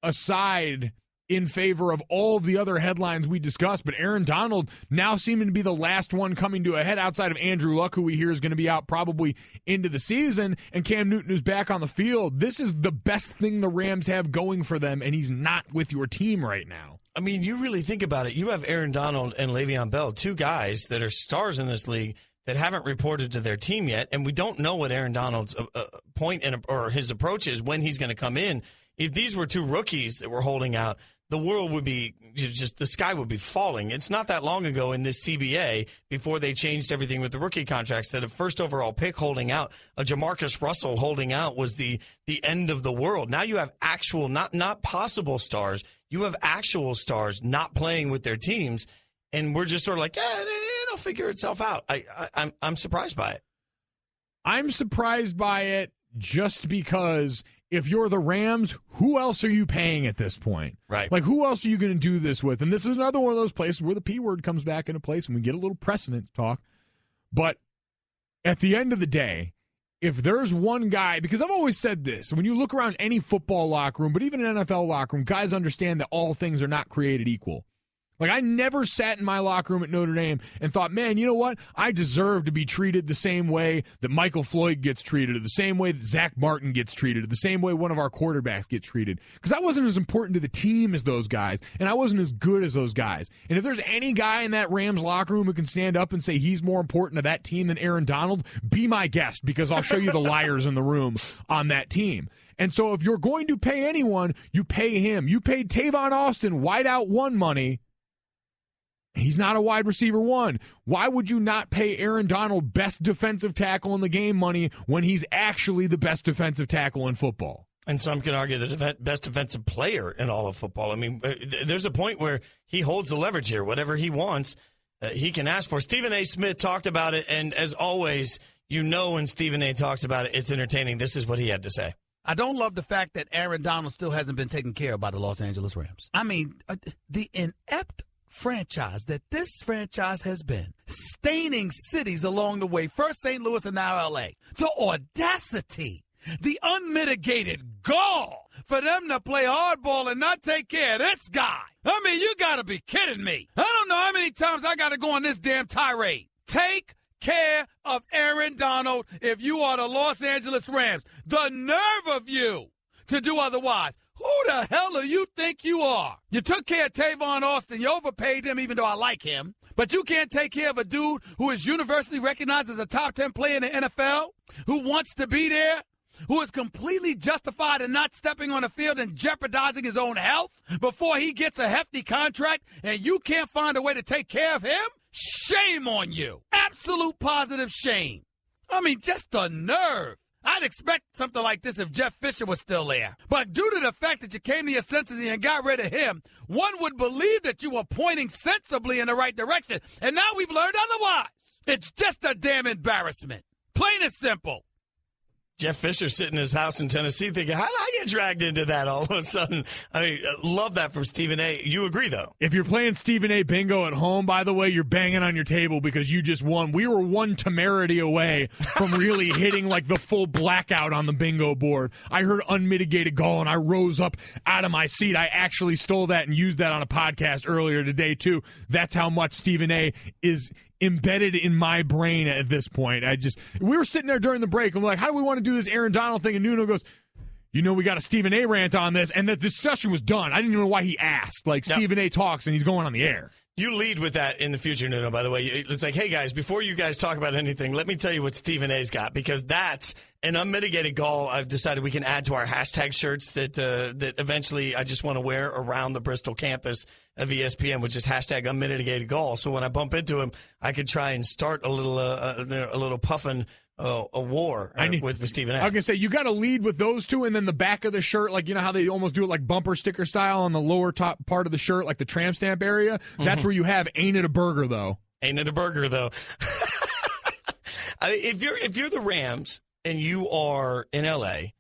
aside in favor of all of the other headlines we discussed, but Aaron Donald now seeming to be the last one coming to a head outside of Andrew Luck, who we hear is going to be out probably into the season, and Cam Newton, who's back on the field. This is the best thing the Rams have going for them, and he's not with your team right now. I mean, you really think about it. You have Aaron Donald and Le'Veon Bell, 2 guys that are stars in this league that haven't reported to their team yet, and we don't know what Aaron Donald's point or his approach is when he's going to come in. If these were 2 rookies that were holding out, the world would be just, the sky would be falling. It's not that long ago in this CBA, before they changed everything with the rookie contracts, that a first overall pick holding out, a Jamarcus Russell holding out, was the end of the world. Now you have actual, not possible stars. You have actual stars not playing with their teams, and we're just sort of like, it'll figure itself out. I'm surprised by it. I'm surprised by it just because if you're the Rams, who else are you paying at this point? Right. Like, who else are you going to do this with? And this is another one of those places where the P word comes back into place and we get a little precedent talk. But at the end of the day, if there's one guy, because I've always said this, when you look around any football locker room, but even an NFL locker room, guys understand that all things are not created equal. Like, I never sat in my locker room at Notre Dame and thought, man, you know what? I deserve to be treated the same way that Michael Floyd gets treated, or the same way that Zach Martin gets treated, or the same way one of our quarterbacks gets treated. Because I wasn't as important to the team as those guys, and I wasn't as good as those guys. And if there's any guy in that Rams locker room who can stand up and say he's more important to that team than Aaron Donald, be my guest, because I'll show you the liars in the room on that team. And so if you're going to pay anyone, you pay him. You paid Tavon Austin wideout 1 money. He's not a wide receiver 1. Why would you not pay Aaron Donald best defensive tackle in the game money when he's actually the best defensive tackle in football? And some can argue the best defensive player in all of football. I mean, there's a point where he holds the leverage here. Whatever he wants, he can ask for. Stephen A. Smith talked about it, and as always, you know when Stephen A. talks about it, it's entertaining. This is what he had to say. I don't love the fact that Aaron Donald still hasn't been taken care of by the Los Angeles Rams. I mean, the inept franchise that this franchise has been, staining cities along the way, first St. Louis and now L.A. The audacity, the unmitigated gall for them to play hardball and not take care of this guy. I mean, you got to be kidding me. I don't know how many times I got to go on this damn tirade. Take care of Aaron Donald if you are the Los Angeles Rams. The nerve of you to do otherwise. Who the hell do you think you are? You took care of Tavon Austin. You overpaid him, even though I like him. But you can't take care of a dude who is universally recognized as a top 10 player in the NFL, who wants to be there, who is completely justified in not stepping on the field and jeopardizing his own health before he gets a hefty contract, and you can't find a way to take care of him? Shame on you. Absolute positive shame. I mean, just the nerve. I'd expect something like this if Jeff Fisher was still there. But due to the fact that you came to your senses and got rid of him, one would believe that you were pointing sensibly in the right direction. And now we've learned otherwise. It's just a damn embarrassment. Plain and simple. Jeff Fisher sitting in his house in Tennessee thinking, how did I get dragged into that all of a sudden? I mean, love that from Stephen A. You agree, though? If you're playing Stephen A. bingo at home, by the way, you're banging on your table because you just won. We were one temerity away from really hitting like the full blackout on the bingo board. I heard unmitigated gall, and I rose up out of my seat. I actually stole that and used that on a podcast earlier today, too. That's how much Stephen A. is embedded in my brain at this point. We were sitting there during the break. I'm like, how do we want to do this Aaron Donald thing? And Nuno goes, we got a Stephen A. rant on this. And the discussion was done. I didn't even know why he asked. Like, yep. Stephen A. talks, and he's going on the air. You lead with that in the future, Nuno, by the way. It's like, hey, guys, before you guys talk about anything, let me tell you what Stephen A.'s got, because that's an unmitigated gall I've decided we can add to our hashtag shirts that eventually I just want to wear around the Bristol campus of ESPN, which is hashtag unmitigated gall. So when I bump into him, I could try and start a little puffin a war with Stephen A. I was going to say, you got to lead with those two, and then the back of the shirt, like, you know how they almost do it like bumper sticker style on the lower top part of the shirt, like the tramp stamp area? Mm-hmm. That's where you have, ain't it a burger, though? Ain't it a burger, though? If you're the Rams and you are in L.A.,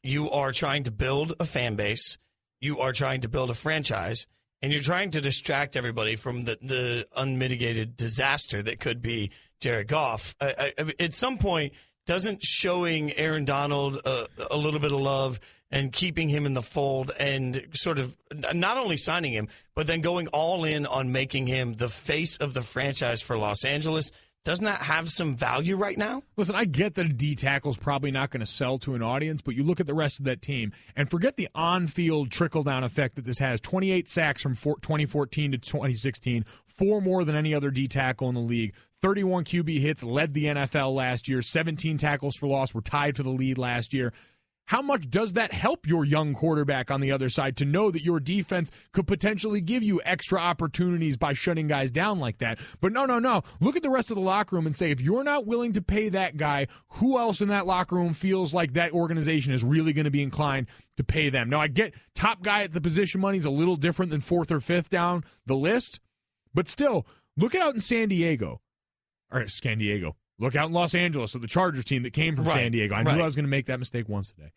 you are trying to build a fan base, you are trying to build a franchise, and you're trying to distract everybody from the unmitigated disaster that could be Jared Goff. At some point, doesn't showing Aaron Donald a little bit of love and keeping him in the fold and sort of not only signing him, but then going all in on making him the face of the franchise for Los Angeles, doesn't that have some value right now? Listen, I get that a D tackle is probably not going to sell to an audience, but you look at the rest of that team and forget the on-field trickle-down effect that this has. 28 sacks from 2014 to 2016, 4 more than any other D tackle in the league. 31 QB hits, led the NFL last year. 17 tackles for loss, were tied for the lead last year. How much does that help your young quarterback on the other side to know that your defense could potentially give you extra opportunities by shutting guys down like that? But no. Look at the rest of the locker room and say, if you're not willing to pay that guy, who else in that locker room feels like that organization is really going to be inclined to pay them? Now, I get top guy at the position money is a little different than 4th or 5th down the list, but still, look out in San Diego. Look out in Los Angeles at the Chargers team that came from San Diego. I knew I was going to make that mistake once today.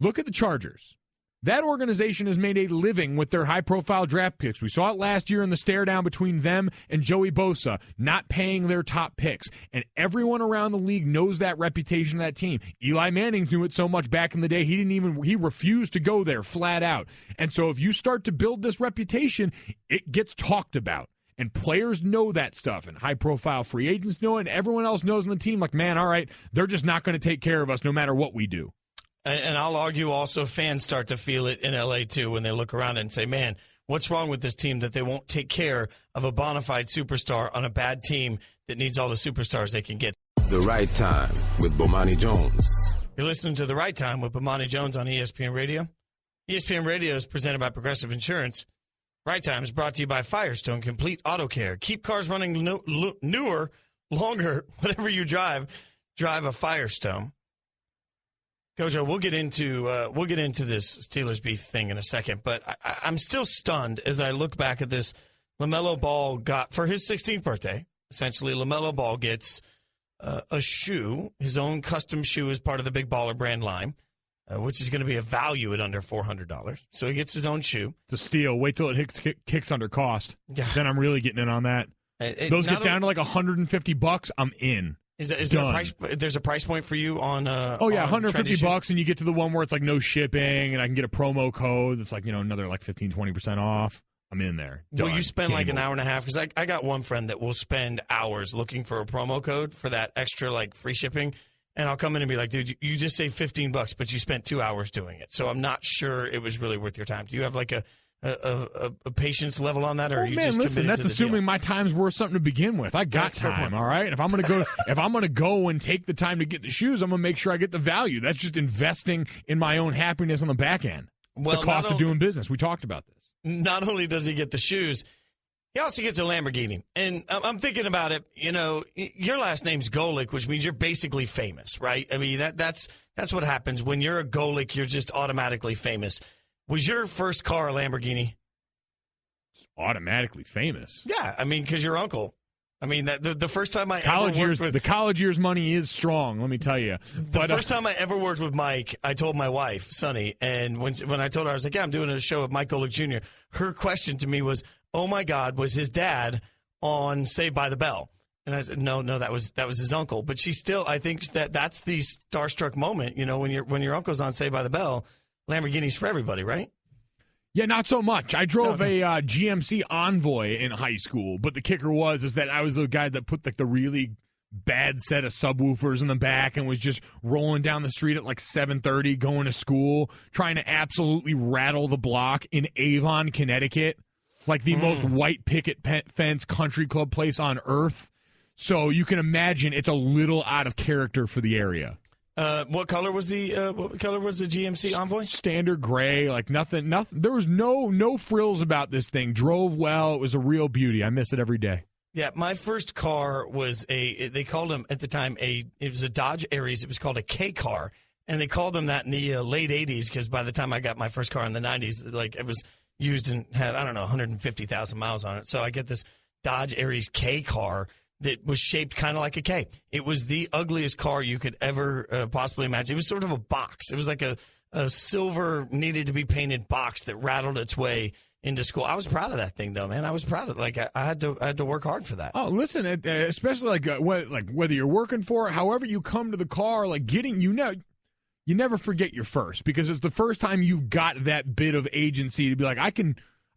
Look at the Chargers. That organization has made a living with their high-profile draft picks. We saw it last year in the stare-down between them and Joey Bosa, not paying their top picks. And everyone around the league knows that reputation of that team. Eli Manning knew it so much back in the day, he refused to go there flat out. And so if you start to build this reputation, it gets talked about. And players know that stuff, and high-profile free agents know it, and everyone else knows on the team, like, man, all right, they're just not going to take care of us no matter what we do. And I'll argue also fans start to feel it in L.A. too when they look around and say, man, what's wrong with this team that they won't take care of a bona fide superstar on a bad team that needs all the superstars they can get? The Right Time with Bomani Jones. You're listening to The Right Time with Bomani Jones on ESPN Radio. ESPN Radio is presented by Progressive Insurance. Right Time is brought to you by Firestone Complete Auto Care. Keep cars running newer, longer, whatever you drive a Firestone. Gojo, we'll get into this Steelers beef thing in a second, but I'm still stunned as I look back at this. LaMelo Ball got, for his 16th birthday, essentially LaMelo Ball gets a shoe, his own custom shoe as part of the Big Baller brand line, which is going to be a value at under $400. So he gets his own shoe. It's a steal. Wait till it kicks under cost. Yeah. Then I'm really getting in on that. Those get down to like $150. I'm in. Is there a price? There's a price point for you on? $150, and you get to the one where it's like no shipping, and I can get a promo code that's like another like 15-20% off. I'm in there. Will you spend like an hour and a half? Because I got one friend that will spend hours looking for a promo code for that extra like free shipping. And I'll come in and be like, dude, you just saved $15, but you spent 2 hours doing it. So I'm not sure it was really worth your time. Do you have like a patience level on that, or are you just listen? That's assuming my time's worth something to begin with. I got time, all right. If I'm gonna go and take the time to get the shoes, I'm gonna make sure I get the value. That's just investing in my own happiness on the back end. Well, the cost of doing business. We talked about this. Not only does he get the shoes, He also gets a Lamborghini. And I'm thinking about it, your last name's Golick, which means you're basically famous, right? I mean, that's what happens. When you're a Golick, you're just automatically famous. Was your first car a Lamborghini? Automatically famous? Yeah, I mean, because your uncle. I mean, the first time I college ever years, worked with... The college years money is strong, let me tell you. The first time I ever worked with Mike, I told my wife, Sunny, and when I told her, I was like, yeah, I'm doing a show with Mike Golick Jr., her question to me was, oh, my God, was his dad on Saved by the Bell? And I said, no, that was his uncle. But she still, I think that's the starstruck moment, when your uncle's on Saved by the Bell, Lamborghini's for everybody, right? Yeah, not so much. I drove a GMC Envoy in high school, but the kicker is that I was the guy that put the really bad set of subwoofers in the back and was just rolling down the street at 7:30 going to school, trying to absolutely rattle the block in Avon, Connecticut, the most white picket fence country club place on earth. So you can imagine it's a little out of character for the area. What color was the GMC Envoy? Standard gray, nothing. There was no frills about this thing. Drove well. It was a real beauty. I miss it every day. Yeah, my first car was they called them at the time it was a Dodge Aries. It was called a K car, and they called them that in the late 80s because by the time I got my first car in the 90s, it was used and had 150,000 miles on it. So I get this Dodge Aries K car that was shaped kind of like a K. It was the ugliest car you could ever possibly imagine. It was sort of a box. It was like a silver needed to be painted box that rattled its way into school. I was proud of that thing, though, man. I was proud of it. I had to work hard for that. Oh, listen, especially whether you're working for it, however you come to the car, you never forget your first because it's the first time you've got that bit of agency to be like, I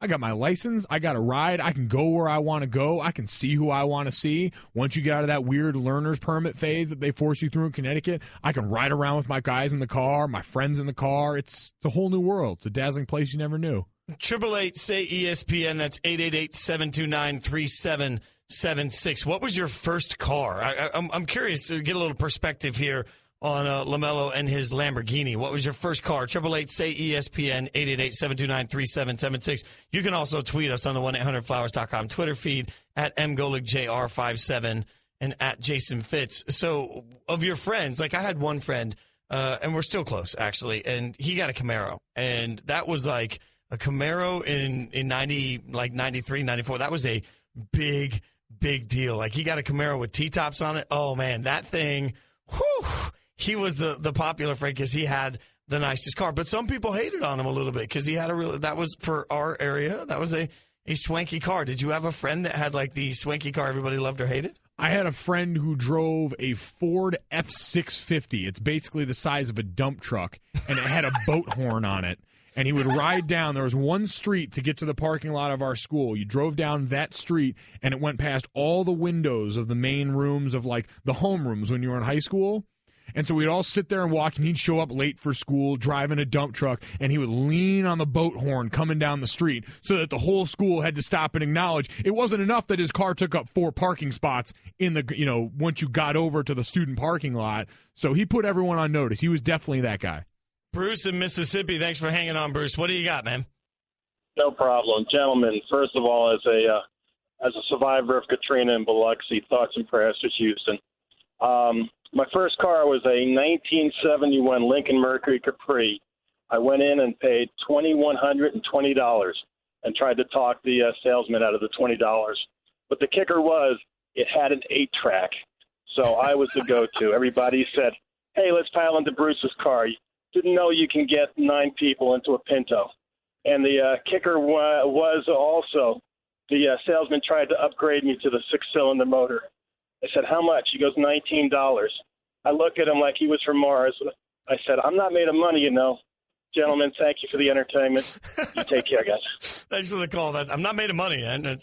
got my license. I got a ride. I can go where I want to go. I can see who I want to see. Once you get out of that weird learner's permit phase that they force you through in Connecticut, I can ride around with my guys in the car, my friends in the car. It's a whole new world. It's a dazzling place you never knew. 888-SAY-ESPN. That's 888-729-3776. What was your first car? I'm curious to get a little perspective here on LaMelo and his Lamborghini. What was your first car? 888-SAY-ESPN, 888-729-3776. You can also tweet us on the 1-800-Flowers.com Twitter feed at mgolikjr57 and at Jason Fitz. So of your friends, I had one friend, and we're still close, actually, and he got a Camaro. And that was a Camaro in 93, 94. That was a big, big deal. He got a Camaro with T-tops on it. Oh, man, that thing, whew. He was the popular friend because he had the nicest car. But some people hated on him a little bit because he had that was for our area. That was a swanky car. Did you have a friend that had the swanky car everybody loved or hated? I had a friend who drove a Ford F650. It's basically the size of a dump truck, and it had a boat horn on it. And he would ride down. There was one street to get to the parking lot of our school. You drove down that street, and it went past all the windows of the main rooms of the home rooms when you were in high school. And so we'd all sit there and watch, and he'd show up late for school, driving a dump truck, and he would lean on the boat horn coming down the street so that the whole school had to stop and acknowledge. It wasn't enough that his car took up 4 parking spots in the, once you got over to the student parking lot. So he put everyone on notice. He was definitely that guy. Bruce in Mississippi, thanks for hanging on, Bruce. What do you got, man? No problem. Gentlemen, first of all, as a survivor of Katrina and Biloxi, thoughts and prayers to Houston. My first car was a 1971 Lincoln Mercury Capri. I went in and paid $2,120 and tried to talk the salesman out of the $20. But the kicker was it had an 8-track. So I was the go-to. Everybody said, hey, let's pile into Bruce's car. Didn't know you can get 9 people into a Pinto. And the kicker was also the salesman tried to upgrade me to the 6-cylinder motor. I said, how much? He goes, $19. I look at him like he was from Mars. I said, I'm not made of money, Gentlemen, thank you for the entertainment. You take care, guys. Thanks for the call. I'm not made of money, man.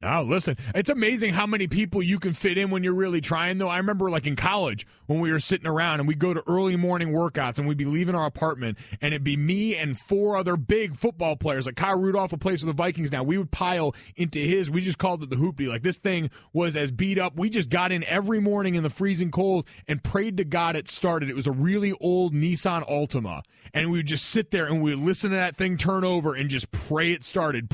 Oh, listen, it's amazing how many people you can fit in when you're really trying, though. I remember, in college, when we were sitting around and we'd go to early morning workouts and we'd be leaving our apartment, and it'd be me and 4 other big football players, Kyle Rudolph, who plays for the Vikings now. We would pile into his. We just called it the hoopty. This thing was as beat up. We just got in every morning in the freezing cold and prayed to God it started. It was a really old Nissan Altima, and we would just sit there and we would listen to that thing turn over and just pray it started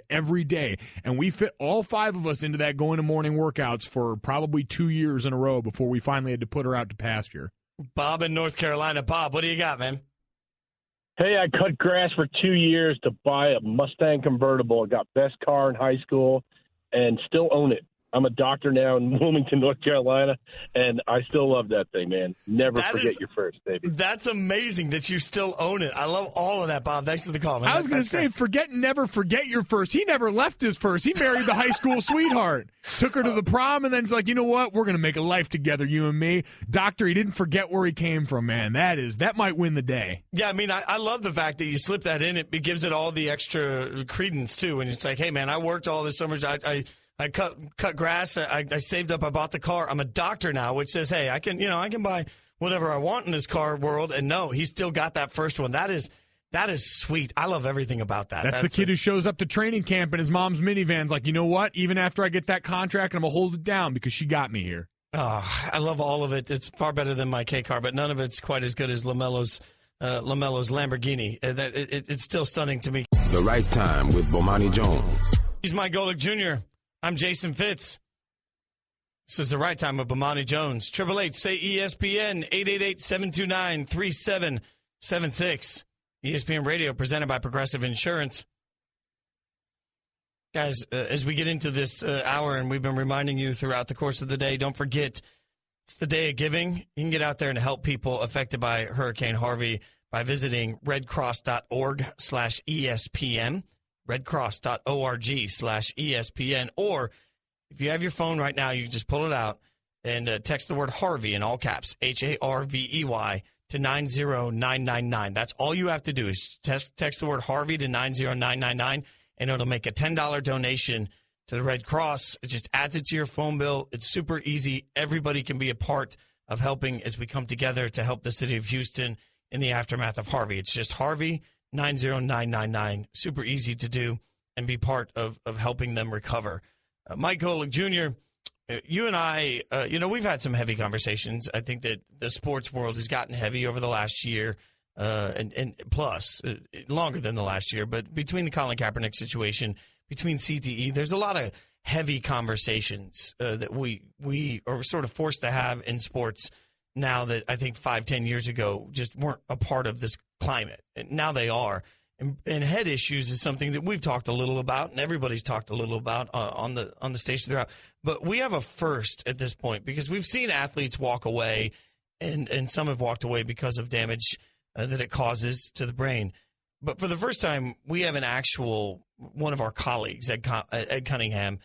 every day. And we fit all 5 of us into that going to morning workouts for probably 2 years in a row before we finally had to put her out to pasture. Bob in North Carolina. Bob, what do you got, man? Hey, I cut grass for 2 years to buy a Mustang convertible. I got best car in high school and still own it. I'm a doctor now in Wilmington, North Carolina, and I still love that thing, man. Never forget your first, baby. That's amazing that you still own it. I love all of that, Bob. Thanks for the call, man. I was going to say, never forget your first. He never left his first. He married the high school sweetheart, took her to the prom, and then it's like, you know what? We're going to make a life together, you and me. Doctor, he didn't forget where he came from, man. That might win the day. Yeah, I mean, I love the fact that you slip that in. It gives it all the extra credence, too. And it's like, hey, man, I worked all this summer. I cut grass. I saved up. I bought the car. I'm a doctor now, which says, hey, I can buy whatever I want in this car world. And no, he's still got that first one. That is sweet. I love everything about that. That's the kid who shows up to training camp in his mom's minivan's like, you know what? Even after I get that contract, I'm going to hold it down because she got me here. Oh, I love all of it. It's far better than my K car, but none of it's quite as good as LaMelo's Lamborghini. It's still stunning to me. The Right Time with Bomani Jones. He's Mike Golick Jr. I'm Jason Fitz. This is The Right Time with Bomani Jones. 888-SAY-ESPN, 888-729-3776. ESPN Radio, presented by Progressive Insurance. Guys, as we get into this hour, and we've been reminding you throughout the course of the day, don't forget, it's the day of giving. You can get out there and help people affected by Hurricane Harvey by visiting redcross.org/ESPN. redcross.org/ESPN, or if you have your phone right now, you can just pull it out and text the word Harvey in all caps, HARVEY, to 90999. That's all you have to do is text the word Harvey to 90999, and it'll make a $10 donation to the Red Cross. It just adds it to your phone bill. It's super easy. Everybody can be a part of helping as we come together to help the city of Houston in the aftermath of Harvey. It's just Harvey 90999. Super easy to do and be part of helping them recover. Mike Golick Jr., you and I, we've had some heavy conversations. I think that the sports world has gotten heavy over the last year, and plus, longer than the last year. But between the Colin Kaepernick situation, between CTE, there's a lot of heavy conversations that we are sort of forced to have in sports now that I think 5-10 years ago just weren't a part of this climate. And now they are. And head issues is something that we've talked a little about, and everybody's talked a little about on the station throughout. But we have a first at this point because we've seen athletes walk away, and some have walked away because of damage that it causes to the brain. But for the first time, we have an actual one of our colleagues, Ed Cunningham,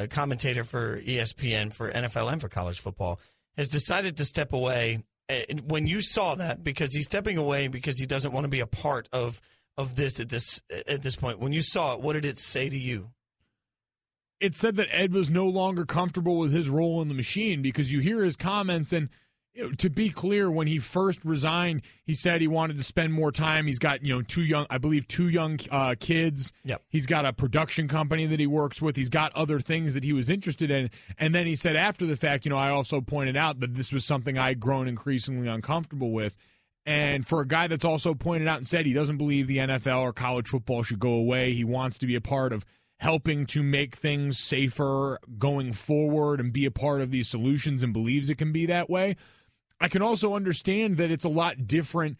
commentator for ESPN for NFL and for college football, has decided to step away. When you saw that, because he's stepping away because he doesn't want to be a part of this at this point. When you saw it, what did it say to you? It said that Ed was no longer comfortable with his role in the machine because you hear his comments, and to be clear, when he first resigned, he said he wanted to spend more time. He's got two young kids. Yep. He's got a production company that he works with. He's got other things that he was interested in. And then he said after the fact, I also pointed out that this was something I'd grown increasingly uncomfortable with. And for a guy that's also pointed out and said he doesn't believe the NFL or college football should go away, he wants to be a part of helping to make things safer going forward and be a part of these solutions and believes it can be that way. I can also understand that it's a lot different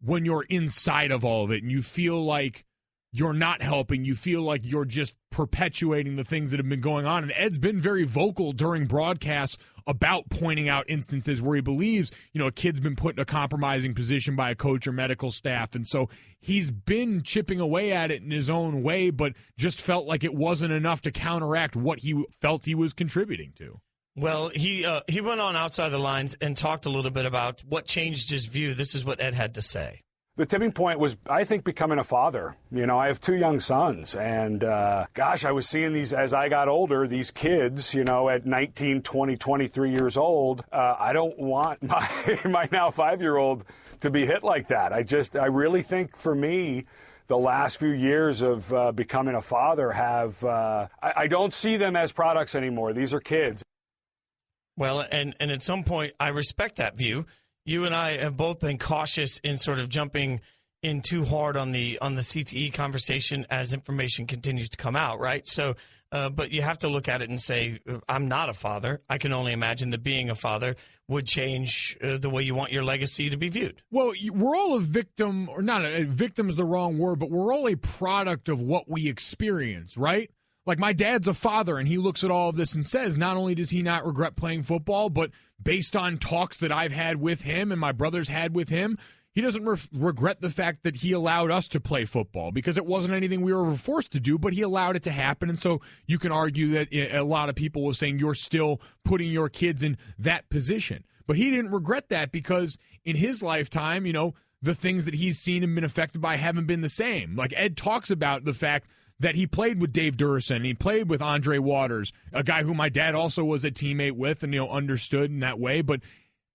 when you're inside of all of it and you feel like you're not helping. You feel like you're just perpetuating the things that have been going on. And Ed's been very vocal during broadcasts about pointing out instances where he believes, a kid's been put in a compromising position by a coach or medical staff. And so he's been chipping away at it in his own way, but just felt like it wasn't enough to counteract what he felt he was contributing to. Well, he went on Outside the Lines and talked a little bit about what changed his view. This is what Ed had to say. The tipping point was, I think, becoming a father. I have 2 young sons, and I was seeing these as I got older, these kids, at 19, 20, 23 years old. I don't want my now 5-year-old to be hit like that. I really think for me, the last few years of becoming a father I don't see them as products anymore. These are kids. Well, and at some point, I respect that view. You and I have both been cautious in sort of jumping in too hard on the CTE conversation as information continues to come out, right? So, but you have to look at it and say, I'm not a father. I can only imagine that being a father would change the way you want your legacy to be viewed. Well, we're all a victim, or not a victim's the wrong word, but we're all a product of what we experience, right? Like, my dad's a father, and he looks at all of this and says, not only does he not regret playing football, but based on talks that I've had with him and my brothers had with him, he doesn't regret the fact that he allowed us to play football, because it wasn't anything we were forced to do, but he allowed it to happen. And so you can argue that a lot of people were saying you're still putting your kids in that position. But he didn't regret that, because in his lifetime, the things that he's seen and been affected by haven't been the same. Like, Ed talks about the fact that he played with Dave Durson, he played with Andre Waters, a guy who my dad also was a teammate with and, understood in that way. But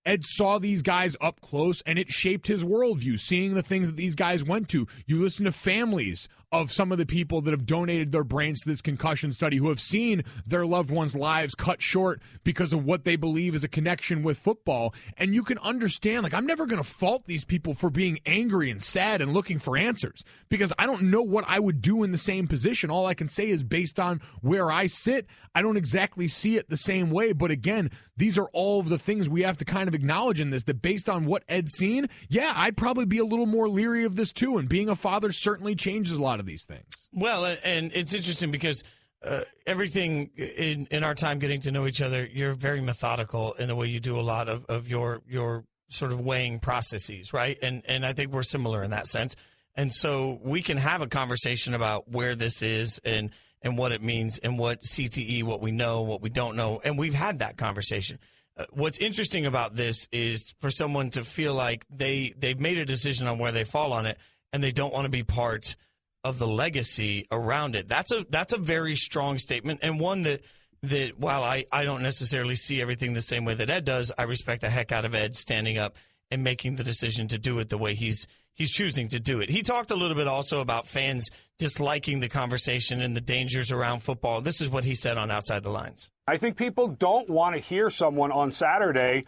Ed saw these guys up close, and it shaped his worldview, seeing the things that these guys went to. You listen to families of some of the people that have donated their brains to this concussion study, who have seen their loved ones' lives cut short because of what they believe is a connection with football. And you can understand, like, I'm never going to fault these people for being angry and sad and looking for answers, because I don't know what I would do in the same position. All I can say is, based on where I sit, I don't exactly see it the same way. But again, these are all of the things we have to kind of acknowledge in this, that based on what Ed's seen, yeah, I'd probably be a little more leery of this too. And being a father certainly changes a lot of these things. Well, and it's interesting because everything in our time getting to know each other, you're very methodical in the way you do a lot of your sort of weighing processes, right? And I think we're similar in that sense. And so we can have a conversation about where this is and what it means and what CTE, what we know, what we don't know. And we've had that conversation. What's interesting about this is for someone to feel like they've made a decision on where they fall on it, and they don't want to be part of the legacy around it. That's a very strong statement, and one that while I don't necessarily see everything the same way that Ed does, I respect the heck out of Ed standing up and making the decision to do it the way he's choosing to do it. He talked a little bit also about fans disliking the conversation and the dangers around football. This is what he said on Outside the Lines. I think people don't want to hear someone on Saturday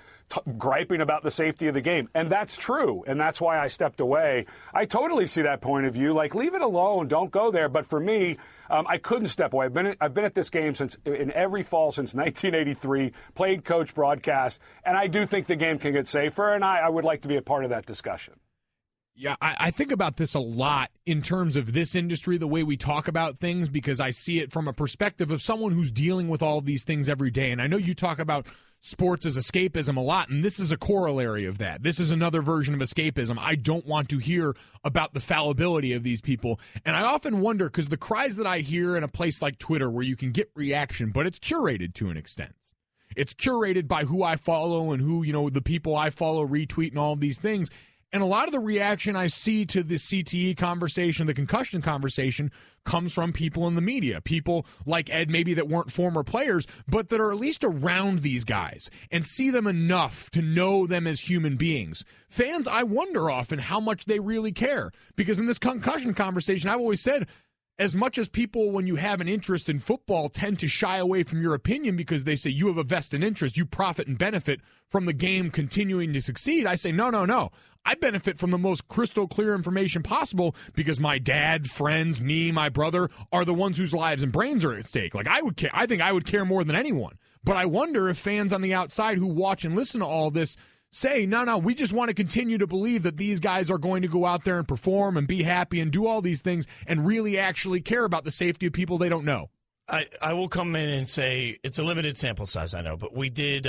griping about the safety of the game. And that's true. And that's why I stepped away. I totally see that point of view. Like, leave it alone. Don't go there. But for me, I couldn't step away. I've been at this game in every fall since 1983, played, coach, broadcast. And I do think the game can get safer. And I would like to be a part of that discussion. Yeah, I think about this a lot in terms of this industry, the way we talk about things, because I see it from a perspective of someone who's dealing with all of these things every day. And I know you talk about sports as escapism a lot, and this is a corollary of that. This is another version of escapism. I don't want to hear about the fallibility of these people. And I often wonder, because the cries that I hear in a place like Twitter where you can get reaction, but it's curated to an extent. It's curated by who I follow and who, the people I follow retweet and all of these things. And a lot of the reaction I see to the CTE conversation, the concussion conversation, comes from people in the media, people like Ed maybe that weren't former players, but that are at least around these guys and see them enough to know them as human beings. Fans, I wonder often how much they really care, because in this concussion conversation, I've always said, as much as people, when you have an interest in football, tend to shy away from your opinion because they say you have a vested interest, you profit and benefit from the game continuing to succeed, I say, no. I benefit from the most crystal clear information possible because my dad, friends, me, my brother are the ones whose lives and brains are at stake. Like, I think I would care more than anyone. But I wonder if fans on the outside who watch and listen to all this say, no, we just want to continue to believe that these guys are going to go out there and perform and be happy and do all these things and really actually care about the safety of people they don't know. I will come in and say it's a limited sample size, I know, but we did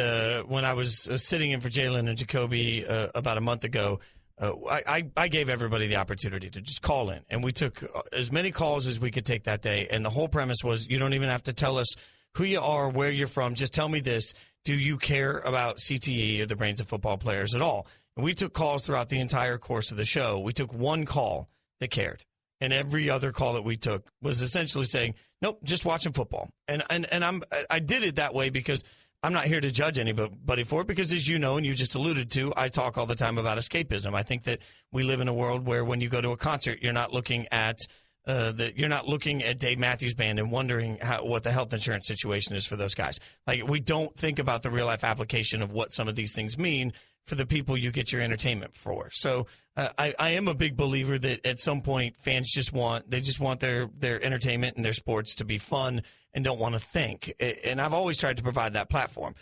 when I was sitting in for Jalen and Jacoby about a month ago. I gave everybody the opportunity to just call in, and we took as many calls as we could take that day. And the whole premise was, you don't even have to tell us who you are, where you're from. Just tell me this: do you care about CTE or the brains of football players at all? And we took calls throughout the entire course of the show. We took one call that cared. And every other call that we took was essentially saying, nope, just watching football. And I did it that way because I'm not here to judge anybody for it, because as you know, and you just alluded to, I talk all the time about escapism. I think that we live in a world where when you go to a concert, you're not looking at Dave Matthews Band and wondering what the health insurance situation is for those guys. Like, we don't think about the real life application of what some of these things mean for the people you get your entertainment for. So I am a big believer that at some point fans just want their entertainment and their sports to be fun and don't want to think. And I've always tried to provide that platform.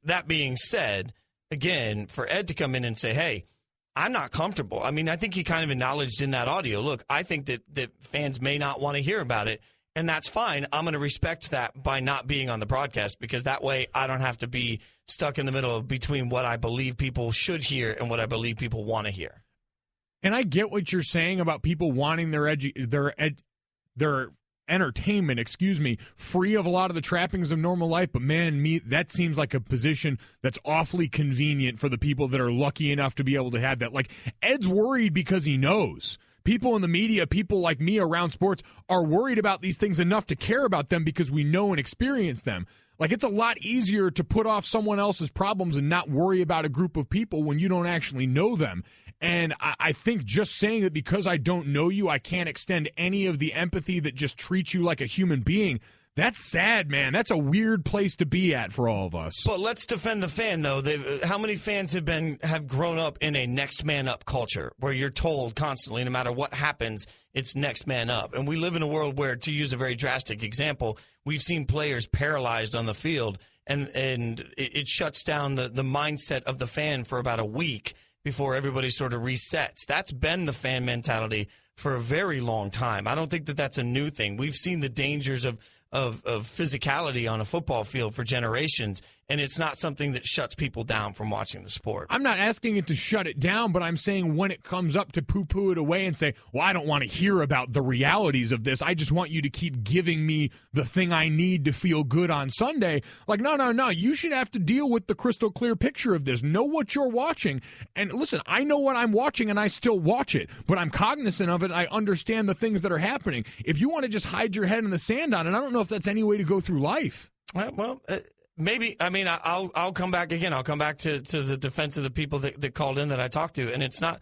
That being said, again, for Ed to come in and say, hey, I'm not comfortable. I mean, I think he kind of acknowledged in that audio, look, I think that fans may not want to hear about it, and that's fine. I'm going to respect that by not being on the broadcast, because that way I don't have to be stuck in the middle of between what I believe people should hear and what I believe people want to hear. And I get what you're saying about people wanting their entertainment, free of a lot of the trappings of normal life. But man, that seems like a position that's awfully convenient for the people that are lucky enough to be able to have that. Like, Ed's worried because he knows. People in the media, people like me around sports, are worried about these things enough to care about them because we know and experience them. Like, it's a lot easier to put off someone else's problems and not worry about a group of people when you don't actually know them. And I think just saying that because I don't know you, I can't extend any of the empathy that just treats you like a human being, that's sad, man. That's a weird place to be at for all of us. But let's defend the fan, though. How many fans have grown up in a next man up culture where you're told constantly, no matter what happens, it's next man up? And we live in a world where, to use a very drastic example, we've seen players paralyzed on the field, and it shuts down the mindset of the fan for about a week before everybody sort of resets. That's been the fan mentality for a very long time. I don't think that that's a new thing. We've seen the dangers of physicality on a football field for generations, and it's not something that shuts people down from watching the sport. I'm not asking it to shut it down, but I'm saying when it comes up to poo-poo it away and say, well, I don't want to hear about the realities of this. I just want you to keep giving me the thing I need to feel good on Sunday. Like, no. You should have to deal with the crystal clear picture of this. Know what you're watching. And listen, I know what I'm watching, and I still watch it, but I'm cognizant of it. I understand the things that are happening. If you want to just hide your head in the sand on it, I don't know if that's any way to go through life. Maybe. I mean, I'll come back again. I'll come back to the defense of the people that called in that I talked to, and it's not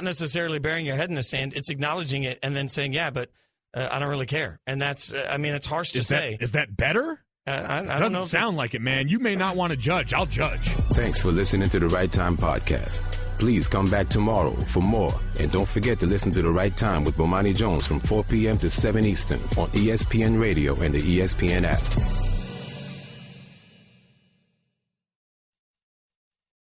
necessarily burying your head in the sand. It's acknowledging it and then saying, yeah, but I don't really care. And that's, it's harsh to say. Is that better? I don't know. Doesn't sound like it, man. You may not want to judge. I'll judge. Thanks for listening to The Right Time Podcast. Please come back tomorrow for more. And don't forget to listen to The Right Time with Bomani Jones from 4 p.m. to 7 Eastern on ESPN Radio and the ESPN app.